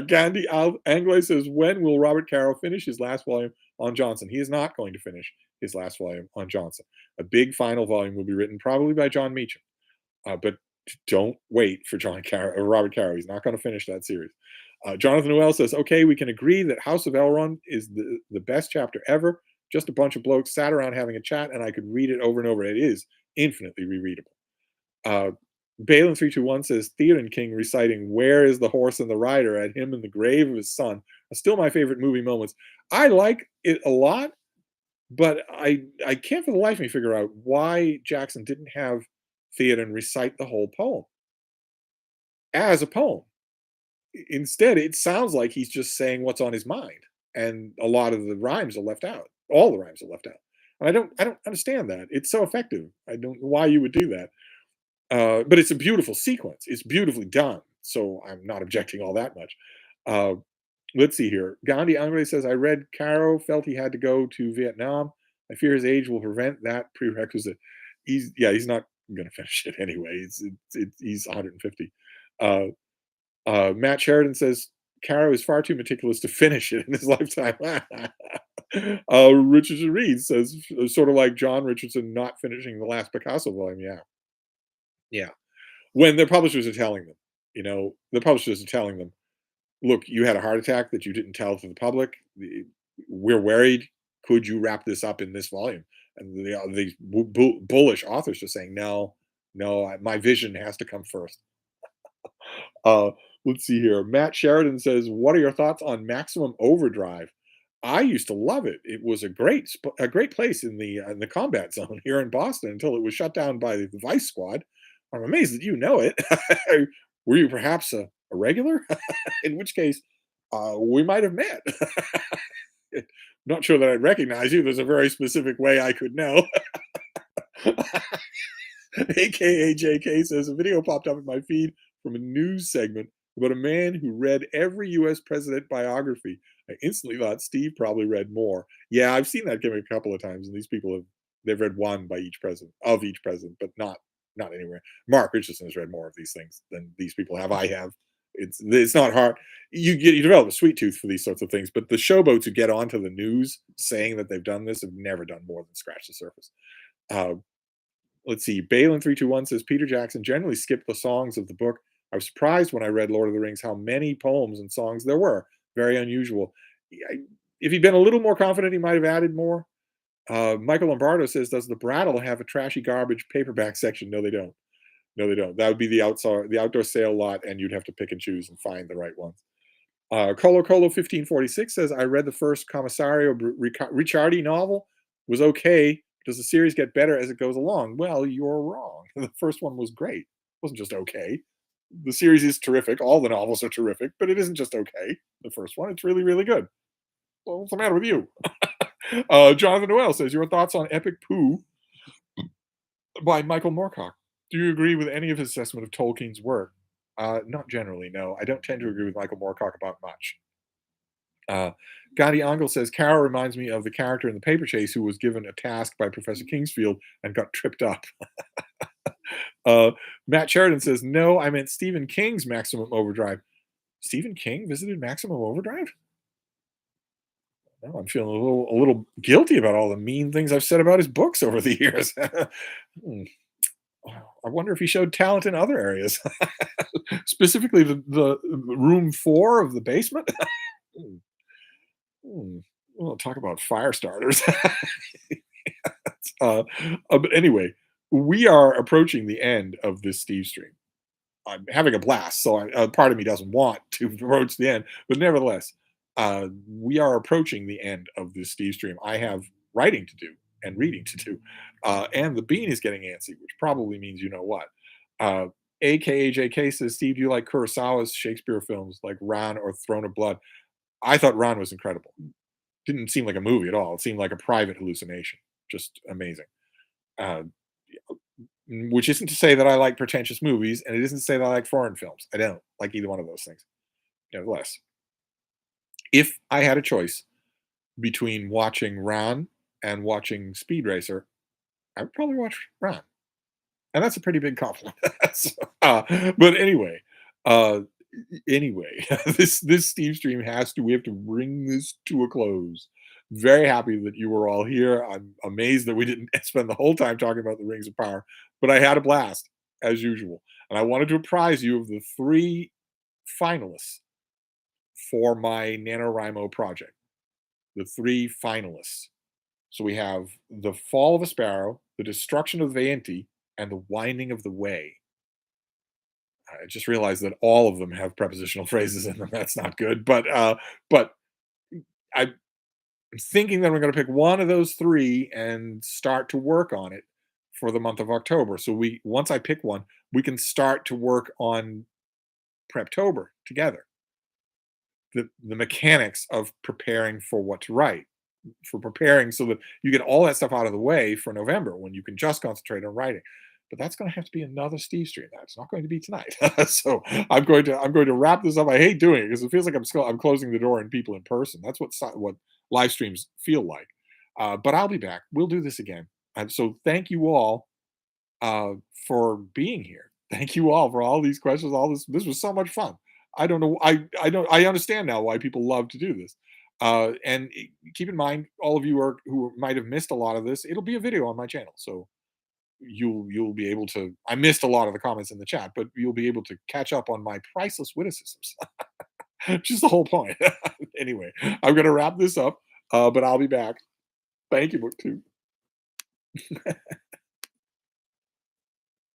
Gandhi Anglais says, "When will Robert Caro finish his last volume on Johnson?" He is not going to finish his last volume on Johnson. A big final volume will be written probably by John Meacham. But don't wait for John Caro or Robert Caro. He's not going to finish that series. Jonathan Noel says, "Okay, we can agree that House of Elrond is the best chapter ever. Just a bunch of blokes sat around having a chat, and I could read it over and over. It is infinitely rereadable." Uh, Balin321 says Theoden King reciting "Where is the horse and the rider" at him in the grave of his son are still my favorite movie moments. I like it a lot, but I can't for the life of me figure out why Jackson didn't have Theoden recite the whole poem as a poem. Instead, it sounds like he's just saying what's on his mind, and a lot of the rhymes are left out. All the rhymes are left out, and I don't understand that. It's so effective. I don't know why you would do that. But it's a beautiful sequence. It's beautifully done, so I'm not objecting all that much. Uh, let's see here. Gandhi Angre says, I read Caro felt he had to go to Vietnam. I fear his age will prevent that prerequisite. He's not going to finish it anyway. He's 150. Uh, Matt Sheridan says Caro is far too meticulous to finish it in his lifetime. Richardson Reed says, sort of like John Richardson not finishing the last Picasso volume. Yeah, yeah. When their publishers are telling them, the publishers are telling them, look, you had a heart attack that you didn't tell to the public. We're worried. Could you wrap this up in this volume? And these bullish authors are saying, no, no, my vision has to come first. Uh, let's see here. Matt Sheridan says, "What are your thoughts on Maximum Overdrive?" I used to love it. It was a great place in the combat zone here in Boston until it was shut down by the Vice Squad. I'm amazed that you know it. Were you perhaps a regular? In which case, we might have met. Not sure that I'd recognize you. There's a very specific way I could know. AKA JK says a video popped up in my feed from a news segment about a man who read every US president biography. I instantly thought Steve probably read more. Yeah, I've seen that gimmick a couple of times, and these people they've read one by each president, but not anywhere. Mark Richardson has read more of these things than these people have. I have. It's not hard. You develop a sweet tooth for these sorts of things, but the showboats who get onto the news saying that they've done this have never done more than scratch the surface. Uh, let's see. Balin321 says Peter Jackson generally skipped the songs of the book. I was surprised when I read Lord of the Rings how many poems and songs there were. Very unusual. If he'd been a little more confident, he might have added more. Michael Lombardo says, "Does the Brattle have a trashy garbage paperback section?" No, they don't. No, they don't. That would be the outdoor sale lot, and you'd have to pick and choose and find the right ones. Colo 1546 says, "I read the first Commissario Ricciardi novel. Was okay. Does the series get better as it goes along?" Well, you're wrong. The first one was great. It wasn't just okay. The series is terrific. All the novels are terrific, but it isn't just okay. The first one, it's really, really good. Well, what's the matter with you? Jonathan Noel says, "Your thoughts on Epic Pooh by Michael Moorcock. Do you agree with any of his assessment of Tolkien's work?" Not generally, no. I don't tend to agree with Michael Moorcock about much. Uh, Gandhi Angle says, "Carol reminds me of the character in The Paper Chase who was given a task by Professor Kingsfield and got tripped up." uh, Matt Sheridan says, "No, I meant Stephen King's Maximum Overdrive." Stephen King visited Maximum Overdrive? No, I'm feeling a little guilty about all the mean things I've said about his books over the years. Hmm. I wonder if he showed talent in other areas, specifically the room 4 of the basement. Hmm, hmm. Well, talk about fire starters. But anyway, we are approaching the end of this Steve stream. I'm having a blast, so part of me doesn't want to approach the end, but nevertheless, we are approaching the end of this Steve stream. I have writing to do and reading to do, and the bean is getting antsy, which probably means you know what. Uh, AKAJK says, "Steve, do you like Kurosawa's Shakespeare films like Ran or Throne of Blood?" I thought Ran was incredible. Didn't seem like a movie at all. It seemed like a private hallucination. Just amazing. Uh, which isn't to say that I like pretentious movies, and it isn't to say that I like foreign films. I don't like either one of those things. Nevertheless, if I had a choice between watching Ran and watching Speed Racer, I would probably watch Ran, and that's a pretty big compliment. So, but uh, anyway, this Steve stream we have to bring this to a close. Very happy that you were all here. I'm amazed that we didn't spend the whole time talking about the Rings of Power, but I had a blast as usual. And I wanted to apprise you of the 3 finalists for my NaNoWriMo project. The 3 finalists. So we have The Fall of a Sparrow, The Destruction of Vayanti, and the winding of the way. I just realized that all of them have prepositional phrases in them. That's not good. But I'm thinking that I'm going to pick one of those three and start to work on it for the month of October. So we once I pick one, we can start to work on Preptober together. The mechanics of preparing for what to write, for preparing so that you get all that stuff out of the way for November when you can just concentrate on writing. But that's going to have to be another Steve stream. That's not going to be tonight. So I'm going to wrap this up. I hate doing it because it feels like I'm closing the door on people in person. That's what live streams feel like. But I'll be back. We'll do this again. So thank you all uh, for being here. Thank you all for all these questions. All this. This was so much fun. I don't know. I don't. I understand now why people love to do this. And keep in mind, all of you are who might have missed a lot of this. It'll be a video on my channel, so you'll be able to. I missed a lot of the comments in the chat, but you'll be able to catch up on my priceless witticisms, which is the whole point. Anyway, I'm going to wrap this up, but I'll be back. Thank you, BookTube.